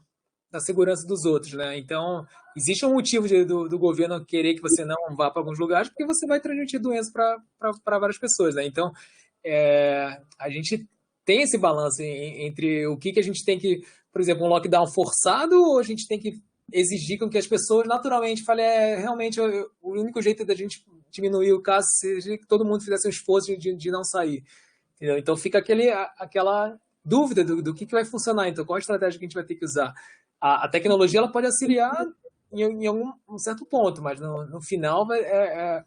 segurança dos outros, né? Então, existe um motivo do governo querer que você não vá para alguns lugares, porque você vai transmitir doença para várias pessoas, né? Então, a gente tem esse balanço entre o que a gente tem que, por exemplo, um lockdown forçado, ou a gente tem que exigir com que as pessoas naturalmente falem, realmente o único jeito da gente diminuir o caso seja que todo mundo fizesse um esforço de não sair. Entendeu? Então fica aquela dúvida do que vai funcionar. Então, qual a estratégia que a gente vai ter que usar? A tecnologia ela pode auxiliar em um certo ponto, mas no final é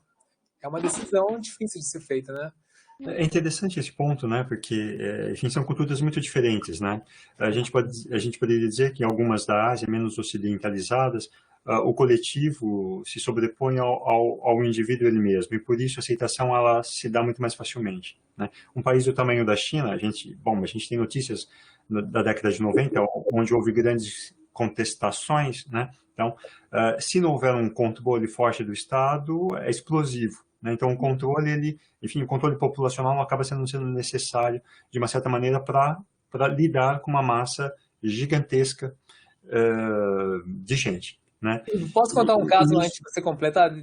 uma decisão difícil de ser feita, né? É interessante esse ponto, né? Porque, enfim, são culturas muito diferentes, né? A gente poderia dizer que em algumas da Ásia, menos ocidentalizadas, o coletivo se sobrepõe ao indivíduo ele mesmo, e por isso a aceitação ela se dá muito mais facilmente, né? Um país do tamanho da China, a gente tem notícias da década de 90, onde houve grandes contestações, né? Então, se não houver um controle forte do Estado, é explosivo, né? Então, o controle, o controle populacional acaba sendo necessário, de uma certa maneira, para lidar com uma massa gigantesca de gente, né? Posso contar um caso antes de você completar?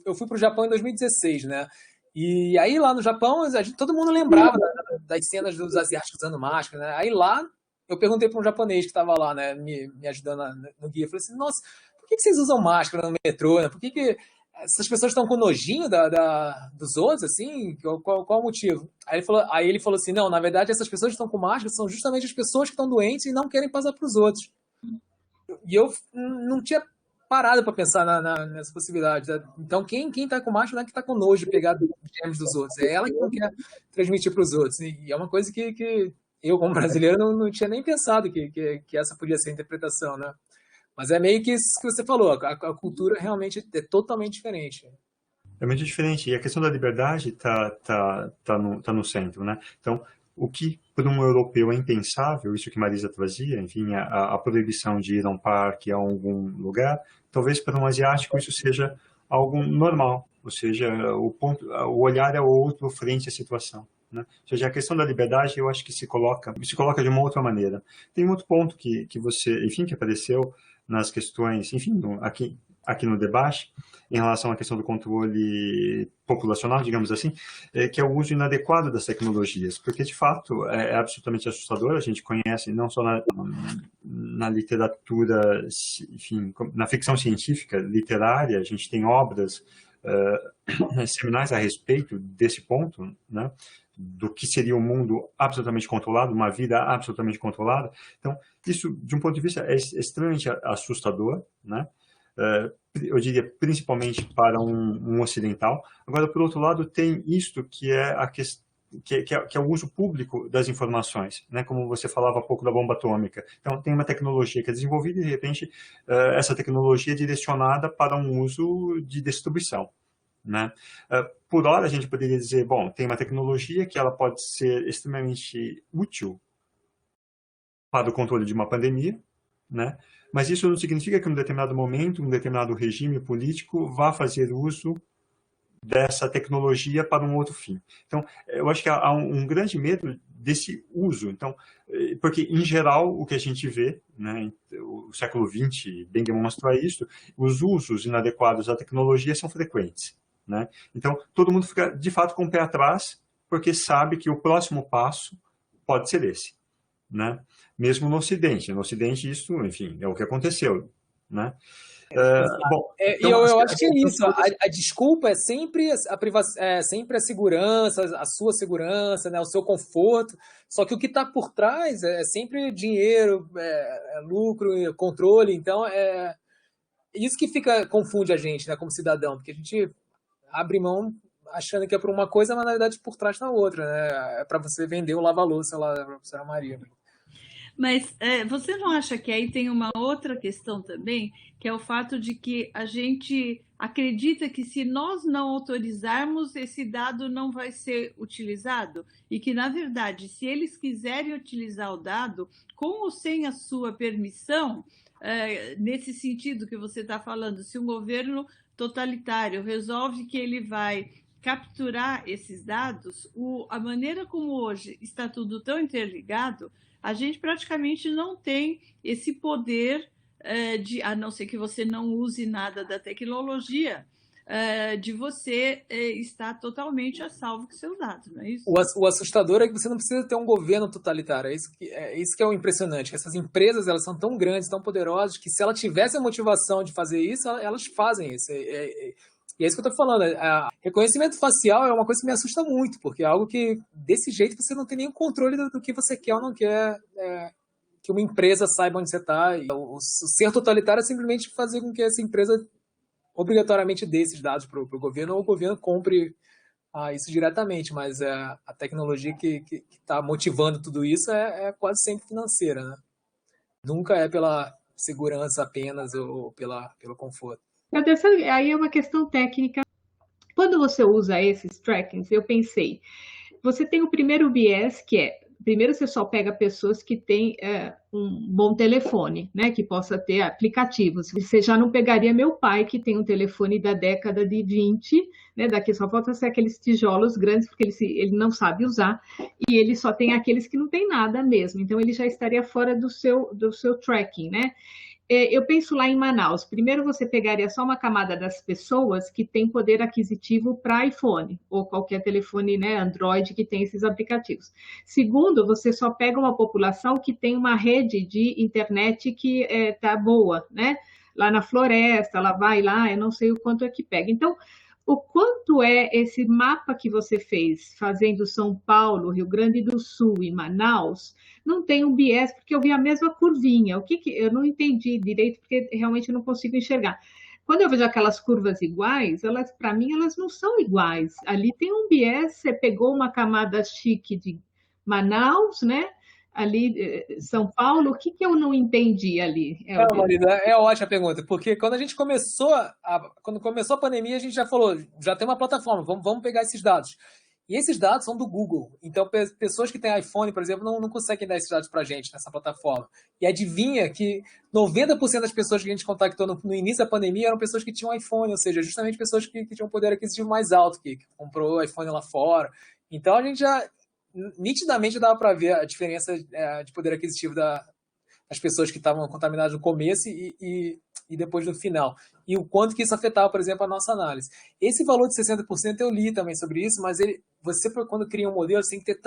Eu fui para o Japão em 2016, né? E aí lá no Japão, todo mundo lembrava das cenas dos asiáticos usando máscara, né? Aí lá, eu perguntei para um japonês que estava lá, né, me ajudando no guia, eu falei assim, nossa, por que vocês usam máscara no metrô, né? Por que essas pessoas estão com nojinho dos outros, assim? Qual o motivo? Aí ele falou assim, não, na verdade essas pessoas que estão com máscara são justamente as pessoas que estão doentes e não querem passar para os outros. E eu não tinha parado para pensar nessa possibilidade. Né? Então, quem está com máscara não é que está com nojo de pegar os germes dos outros, é ela que não quer transmitir para os outros. E é uma coisa que eu, como brasileiro, não tinha nem pensado que essa podia ser a interpretação, né? Mas é meio que isso que você falou, a cultura realmente é totalmente diferente. É muito diferente. E a questão da liberdade tá no centro, né? Então, o que para um europeu é impensável, isso que Marisa trazia, enfim, a proibição de ir a um parque, a algum lugar, talvez para um asiático isso seja algo normal, ou seja, o olhar é outro frente à situação, né? Ou seja, a questão da liberdade, eu acho que se coloca de uma outra maneira. Tem um outro ponto que você, enfim, que apareceu nas questões, enfim, aqui no debate, em relação à questão do controle populacional, digamos assim, que é o uso inadequado das tecnologias, porque de fato é absolutamente assustador. A gente conhece não só na literatura, enfim, na ficção científica, literária, a gente tem obras seminais a respeito desse ponto, né? Do que seria um mundo absolutamente controlado, uma vida absolutamente controlada. Então, isso, de um ponto de vista, é extremamente assustador, né? Eu diria principalmente para um ocidental. Agora, por outro lado, tem isto que é a questão, que é o uso público das informações, né? Como você falava há pouco da bomba atômica. Então, tem uma tecnologia que é desenvolvida e, de repente, essa tecnologia é direcionada para um uso de destruição, né? Por hora, a gente poderia dizer, bom, tem uma tecnologia que ela pode ser extremamente útil para o controle de uma pandemia, né? Mas isso não significa que, em um determinado momento, um determinado regime político vá fazer uso dessa tecnologia para um outro fim. Então, eu acho que há um grande medo desse uso. Então, porque, em geral, o que a gente vê, né, o século XX bem demonstra isso, os usos inadequados da tecnologia são frequentes, né? Então, todo mundo fica, de fato, com o pé atrás, porque sabe que o próximo passo pode ser esse, né? Mesmo no Ocidente. No Ocidente, isso, enfim, é o que aconteceu, né? Bom, então, eu acho que é isso. A desculpa é sempre sempre a segurança, a sua segurança, né, o seu conforto. Só que o que está por trás é sempre dinheiro, lucro, controle. Então, é isso que confunde a gente, né, como cidadão, porque a gente abre mão achando que é por uma coisa, mas na verdade por trás está outra, né? É para você vender o lava-louça lá da professora Maria. Mas você não acha que aí tem uma outra questão também, que é o fato de que a gente acredita que se nós não autorizarmos, esse dado não vai ser utilizado? E que, na verdade, se eles quiserem utilizar o dado, com ou sem a sua permissão, nesse sentido que você está falando, se um governo totalitário resolve que ele vai capturar esses dados, a maneira como hoje está tudo tão interligado, a gente praticamente não tem esse poder a não ser que você não use nada da tecnologia, de você estar totalmente a salvo com seus dados, não é isso? O assustador é que você não precisa ter um governo totalitário, é isso que é o impressionante. Essas empresas, elas são tão grandes, tão poderosas, que se ela tivesse a motivação de fazer isso, elas fazem isso. E é isso que eu estou falando. Reconhecimento facial é uma coisa que me assusta muito, porque é algo que, desse jeito, você não tem nenhum controle do que você quer ou não quer que uma empresa saiba onde você está. O ser totalitário é simplesmente fazer com que essa empresa obrigatoriamente dê esses dados para o governo, ou o governo compre isso diretamente. Mas a tecnologia que está motivando tudo isso é quase sempre financeira, né? Nunca é pela segurança apenas ou pelo conforto. Aí é uma questão técnica. Quando você usa esses trackings, eu pensei, você tem o primeiro viés, que primeiro você só pega pessoas que têm um bom telefone, né, que possa ter aplicativos. Você já não pegaria meu pai, que tem um telefone da década de 20, né, daqui só falta ser aqueles tijolos grandes, porque ele não sabe usar, e ele só tem aqueles que não tem nada mesmo, então ele já estaria fora do seu tracking, né? Eu penso lá em Manaus. Primeiro, você pegaria só uma camada das pessoas que têm poder aquisitivo para iPhone ou qualquer telefone, né, Android que tem esses aplicativos. Segundo, você só pega uma população que tem uma rede de internet que está boa, né? Lá na floresta, ela vai lá, eu não sei o quanto é que pega. Então, o quanto é esse mapa que você fez, fazendo São Paulo, Rio Grande do Sul e Manaus, não tem um viés, porque eu vi a mesma curvinha. Eu não entendi direito, porque realmente eu não consigo enxergar. Quando eu vejo aquelas curvas iguais, para mim, elas não são iguais. Ali tem um viés, você pegou uma camada chique de Manaus, né? Ali, São Paulo, o que eu não entendi ali? Não, Marisa, é ótima pergunta, porque quando começou a pandemia, a gente já falou, já tem uma plataforma, vamos pegar esses dados. E esses dados são do Google. Então, pessoas que têm iPhone, por exemplo, não conseguem dar esses dados para a gente nessa plataforma. E adivinha que 90% das pessoas que a gente contactou no início da pandemia eram pessoas que tinham iPhone, ou seja, justamente pessoas que tinham poder aquisitivo mais alto, que comprou iPhone lá fora. Então, a gente já nitidamente dava para ver a diferença de poder aquisitivo das pessoas que estavam contaminadas no começo e depois no final. E o quanto que isso afetava, por exemplo, a nossa análise. Esse valor de 60% eu li também sobre isso, mas você, quando cria um modelo, você tem que ter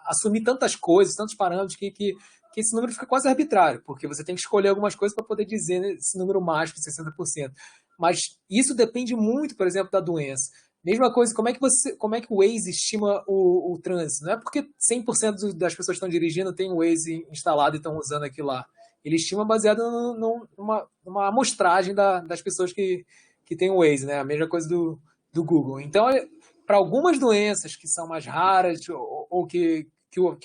assumir tantas coisas, tantos parâmetros, que esse número fica quase arbitrário, porque você tem que escolher algumas coisas para poder dizer esse número mágico de 60%. Mas isso depende muito, por exemplo, da doença. Mesma coisa, como é que o Waze estima o trânsito? Não é porque 100% das pessoas que estão dirigindo têm o Waze instalado e estão usando aquilo lá. Ele estima baseado numa amostragem das pessoas que têm o Waze, né? A mesma coisa do Google. Então, para algumas doenças que são mais raras ou que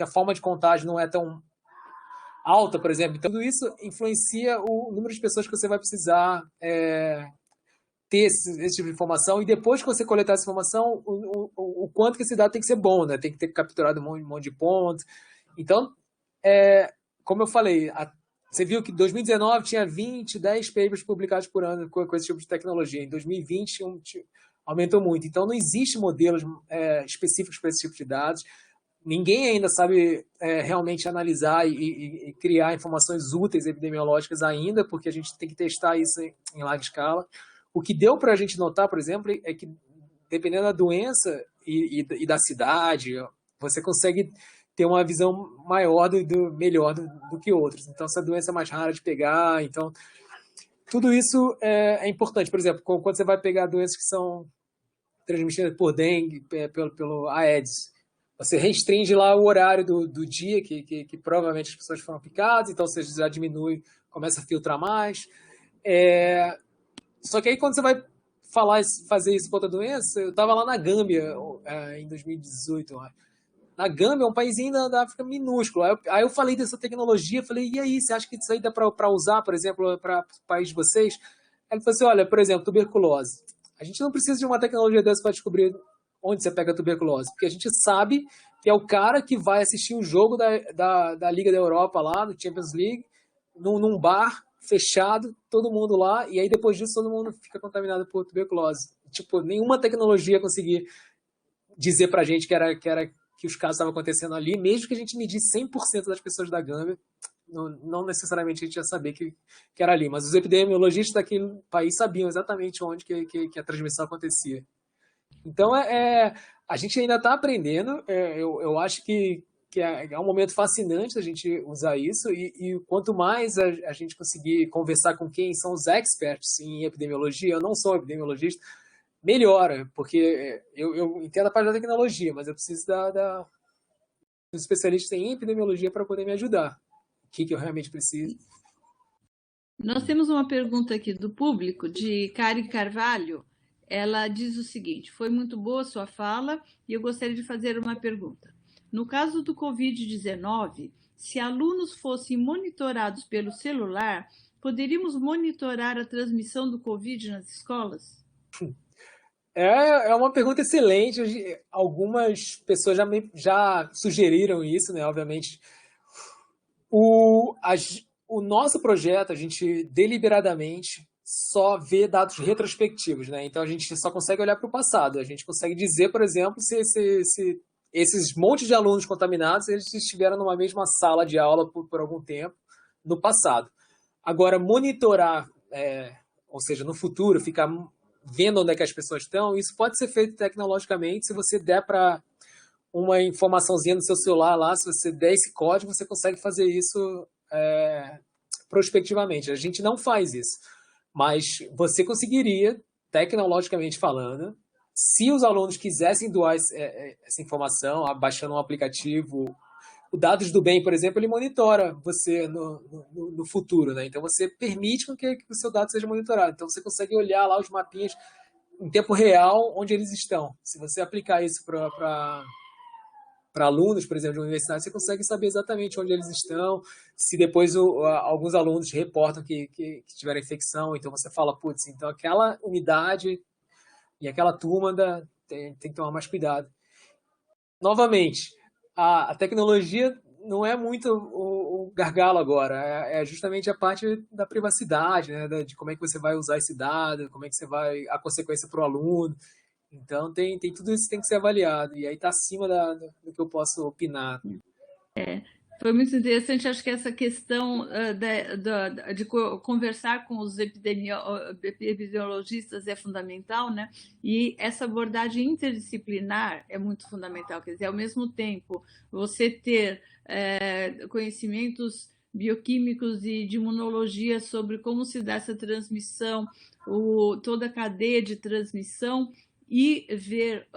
a forma de contágio não é tão alta, por exemplo, então, tudo isso influencia o número de pessoas que você vai precisar ter esse tipo de informação, e depois que você coletar essa informação, o quanto que esse dado tem que ser bom, né? Tem que ter capturado um monte de pontos. Então, como eu falei, você viu que em 2019 tinha 10 papers publicados por ano com esse tipo de tecnologia. Em 2020 aumentou muito. Então, não existe modelos específicos para esse tipo de dados. Ninguém ainda sabe realmente analisar e criar informações úteis epidemiológicas ainda, porque a gente tem que testar isso em larga escala. O que deu para a gente notar, por exemplo, é que dependendo da doença e da cidade, você consegue ter uma visão maior melhor do que outros. Então, essa doença é mais rara de pegar. Então, tudo isso é importante. Por exemplo, quando você vai pegar doenças que são transmitidas por dengue, pelo Aedes, você restringe lá o horário do dia que provavelmente as pessoas foram picadas, então você já diminui, começa a filtrar mais. Só que aí quando você vai fazer isso com outra doença, eu estava lá na Gâmbia em 2018. Na Gâmbia é um paísinho da África minúsculo. Aí eu falei dessa tecnologia, falei, e aí, você acha que isso aí dá para usar, por exemplo, para o país de vocês? Aí ele falou assim, olha, por exemplo, tuberculose. A gente não precisa de uma tecnologia dessa para descobrir onde você pega a tuberculose, porque a gente sabe que é o cara que vai assistir um jogo da Liga da Europa lá, no Champions League, num bar fechado, todo mundo lá, e aí depois disso todo mundo fica contaminado por tuberculose. Tipo, nenhuma tecnologia conseguia dizer pra gente que os casos estavam acontecendo ali, mesmo que a gente medisse 100% das pessoas da Gâmbia, não necessariamente a gente ia saber que era ali, mas os epidemiologistas daquele país sabiam exatamente onde que a transmissão acontecia. Então, a gente ainda está aprendendo. Eu acho que é um momento fascinante a gente usar isso, e quanto mais a gente conseguir conversar com quem são os experts em epidemiologia, eu não sou epidemiologista, melhora, porque eu entendo a parte da tecnologia, mas eu preciso dos especialistas em epidemiologia para poder me ajudar. O que eu realmente preciso. Nós temos uma pergunta aqui do público, de Karen Carvalho. Ela diz o seguinte: foi muito boa a sua fala e eu gostaria de fazer uma pergunta. No caso do Covid-19, se alunos fossem monitorados pelo celular, poderíamos monitorar a transmissão do Covid nas escolas? É uma pergunta excelente. Algumas pessoas já sugeriram isso, né? Obviamente. O nosso projeto, a gente deliberadamente só vê dados retrospectivos, né? Então a gente só consegue olhar para o passado. A gente consegue dizer, por exemplo, se esses montes de alunos contaminados eles estiveram numa mesma sala de aula por algum tempo no passado. Agora, monitorar, ou seja, no futuro, ficar vendo onde é que as pessoas estão, isso pode ser feito tecnologicamente. Se você der para uma informaçãozinha no seu celular lá, se você der esse código, você consegue fazer isso prospectivamente. A gente não faz isso, mas você conseguiria, tecnologicamente falando, se os alunos quisessem doar essa informação, baixando um aplicativo. O Dados do Bem, por exemplo, ele monitora você no futuro, né? Então você permite que o seu dado seja monitorado. Então você consegue olhar lá os mapinhas em tempo real onde eles estão. Se você aplicar isso para alunos, por exemplo, de universidade, você consegue saber exatamente onde eles estão. Se depois alguns alunos reportam que tiveram infecção, então você fala, putz, então aquela unidade e aquela turma tem que tomar mais cuidado. Novamente, a tecnologia não é muito o gargalo agora, é justamente a parte da privacidade, né, de como é que você vai usar esse dado, como é que você vai, a consequência para o aluno. Então, tem tudo isso que tem que ser avaliado, e aí está acima do que eu posso opinar. Foi muito interessante, acho que essa questão de conversar com os epidemiologistas é fundamental, né? E essa abordagem interdisciplinar é muito fundamental, quer dizer, ao mesmo tempo, você ter conhecimentos bioquímicos e de imunologia sobre como se dá essa transmissão, toda a cadeia de transmissão, e ver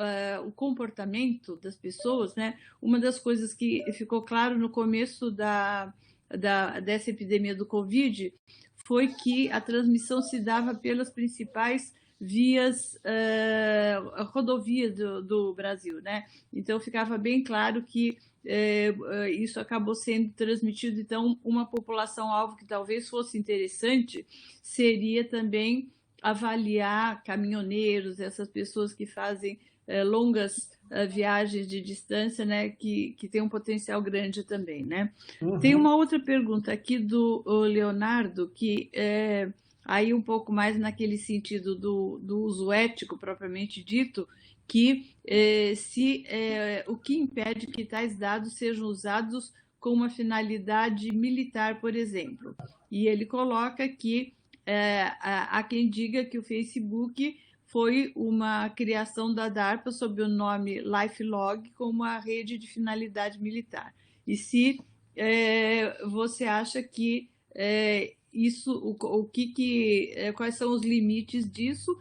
o comportamento das pessoas, né? Uma das coisas que ficou claro no começo dessa epidemia do Covid foi que a transmissão se dava pelas principais vias, rodovias do Brasil, né? Então ficava bem claro que isso acabou sendo transmitido. Então, uma população-alvo que talvez fosse interessante seria também avaliar caminhoneiros, essas pessoas que fazem longas viagens de distância, né, que tem um potencial grande também, né? Uhum. Tem uma outra pergunta aqui do Leonardo, que é aí um pouco mais naquele sentido do uso ético propriamente dito, que o que impede que tais dados sejam usados com uma finalidade militar, por exemplo. E ele coloca que há quem diga que o Facebook foi uma criação da DARPA sob o nome LifeLog com uma rede de finalidade militar. E se você acha que isso, quais são os limites disso,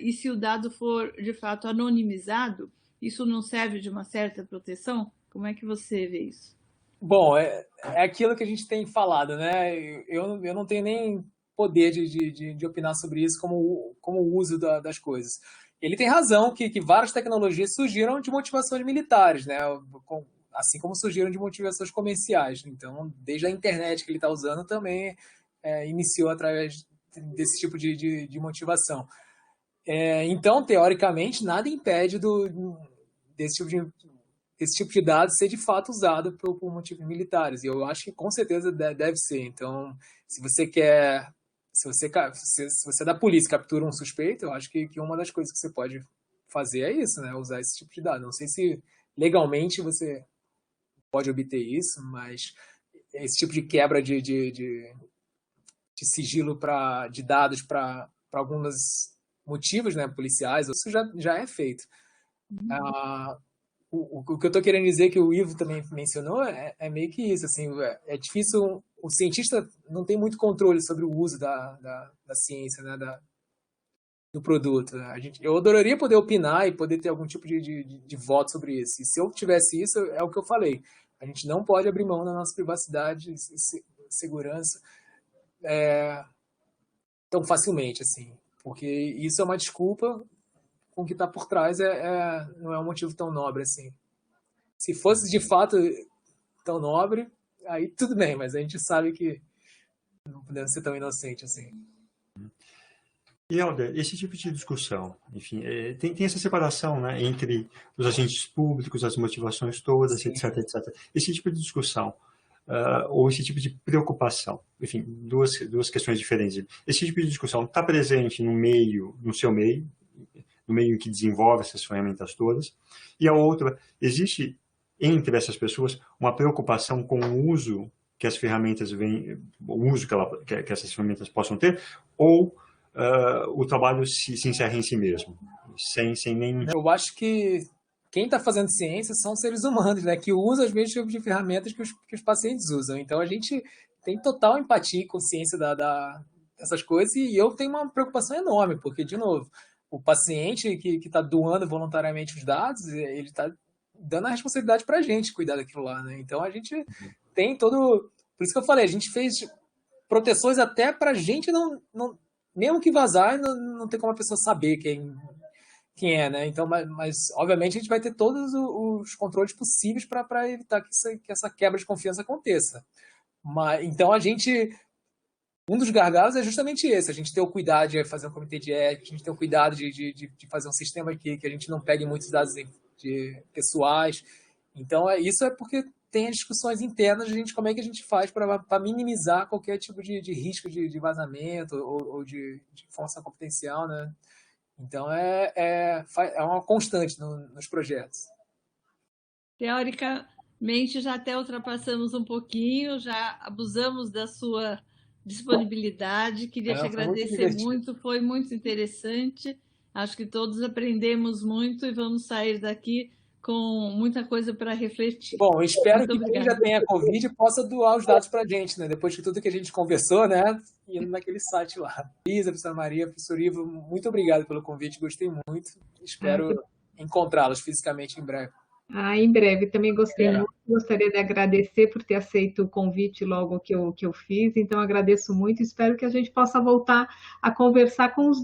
e se o dado for de fato anonimizado, isso não serve de uma certa proteção? Como é que você vê isso? Bom, é aquilo que a gente tem falado, né? Eu não tenho nem poder de opinar sobre isso como o uso das coisas. Ele tem razão que várias tecnologias surgiram de motivações militares, né? Assim como surgiram de motivações comerciais. Então, desde a internet que ele está usando também iniciou através desse tipo de motivação. Então, teoricamente, nada impede desse tipo de dados ser de fato usado por motivos militares. E eu acho que com certeza deve ser. Então, se você é da polícia e captura um suspeito, eu acho que uma das coisas que você pode fazer é isso, né? Usar esse tipo de dado. Não sei se legalmente você pode obter isso, mas esse tipo de quebra de sigilo de dados para alguns motivos, né, policiais, isso já é feito. O que eu estou querendo dizer, que o Ivo também mencionou, é meio que isso. Assim, é difícil, o cientista não tem muito controle sobre o uso da ciência, né, do produto. Eu adoraria poder opinar e poder ter algum tipo de voto sobre isso. E se eu tivesse isso, é o que eu falei. A gente não pode abrir mão da nossa privacidade e segurança tão facilmente, assim. Porque isso é uma desculpa com o que está por trás, não é um motivo tão nobre assim. Se fosse de fato tão nobre, aí tudo bem, mas a gente sabe que não podemos ser tão inocente assim. E, Helder, esse tipo de discussão, enfim, tem essa separação, né, entre os agentes públicos, as motivações todas, Sim. etc, etc. Esse tipo de discussão, ou esse tipo de preocupação, enfim, duas questões diferentes. Esse tipo de discussão está presente no seu meio, no meio em que desenvolve essas ferramentas todas, e a outra, existe entre essas pessoas uma preocupação com o uso que as ferramentas o uso que essas ferramentas possam ter, ou o trabalho se encerra em si mesmo, sem nenhum... Eu acho que quem está fazendo ciência são seres humanos, né, que usam os mesmos tipos de ferramentas que os pacientes usam. Então a gente tem total empatia e consciência dessas coisas, e eu tenho uma preocupação enorme, porque, de novo, o paciente que está doando voluntariamente os dados, ele está dando a responsabilidade para a gente cuidar daquilo lá, né? Então a gente tem todo... Por isso que eu falei, a gente fez proteções até para a gente não mesmo que vazar, não tem como a pessoa saber quem é, né? Então, mas obviamente a gente vai ter todos os controles possíveis para evitar que essa quebra de confiança aconteça. Então um dos gargalos é justamente esse, a gente ter o cuidado de fazer um comitê de ética, a gente ter o cuidado de fazer um sistema que a gente não pegue muitos dados pessoais. Então, isso é porque tem as discussões internas de como é que a gente faz para minimizar qualquer tipo de risco de vazamento ou de informação confidencial, né? Então, é uma constante nos projetos. Teoricamente, já até ultrapassamos um pouquinho, já abusamos da sua disponibilidade. Queria te agradecer muito, foi muito interessante. Acho que todos aprendemos muito e vamos sair daqui com muita coisa para refletir. Bom, eu espero que quem já tenha Covid possa doar os dados para a gente, né? Depois de tudo que a gente conversou, né? Indo naquele site lá. Isa, professora Maria, professor Ivo, muito obrigado pelo convite, gostei muito. Espero encontrá-los fisicamente em breve. Em breve, também gostei muito, gostaria de agradecer por ter aceito o convite logo que eu fiz, então agradeço muito, espero que a gente possa voltar a conversar com os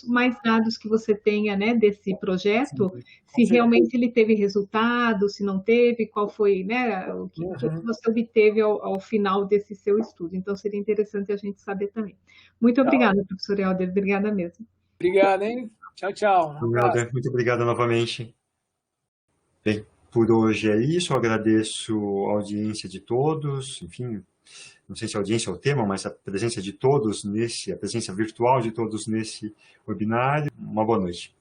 mais dados que você tenha, né, desse projeto, se realmente ele teve resultado, se não teve, qual foi, né, o que você obteve ao final desse seu estudo, então seria interessante a gente saber também. Muito obrigada, professor Helder, obrigada mesmo. Obrigado, hein? Tchau, tchau. Muito obrigado novamente. Bem, por hoje é isso. Eu agradeço a audiência de todos, enfim, não sei se a audiência é o tema, mas a presença de todos a presença virtual de todos nesse webinário. Uma boa noite.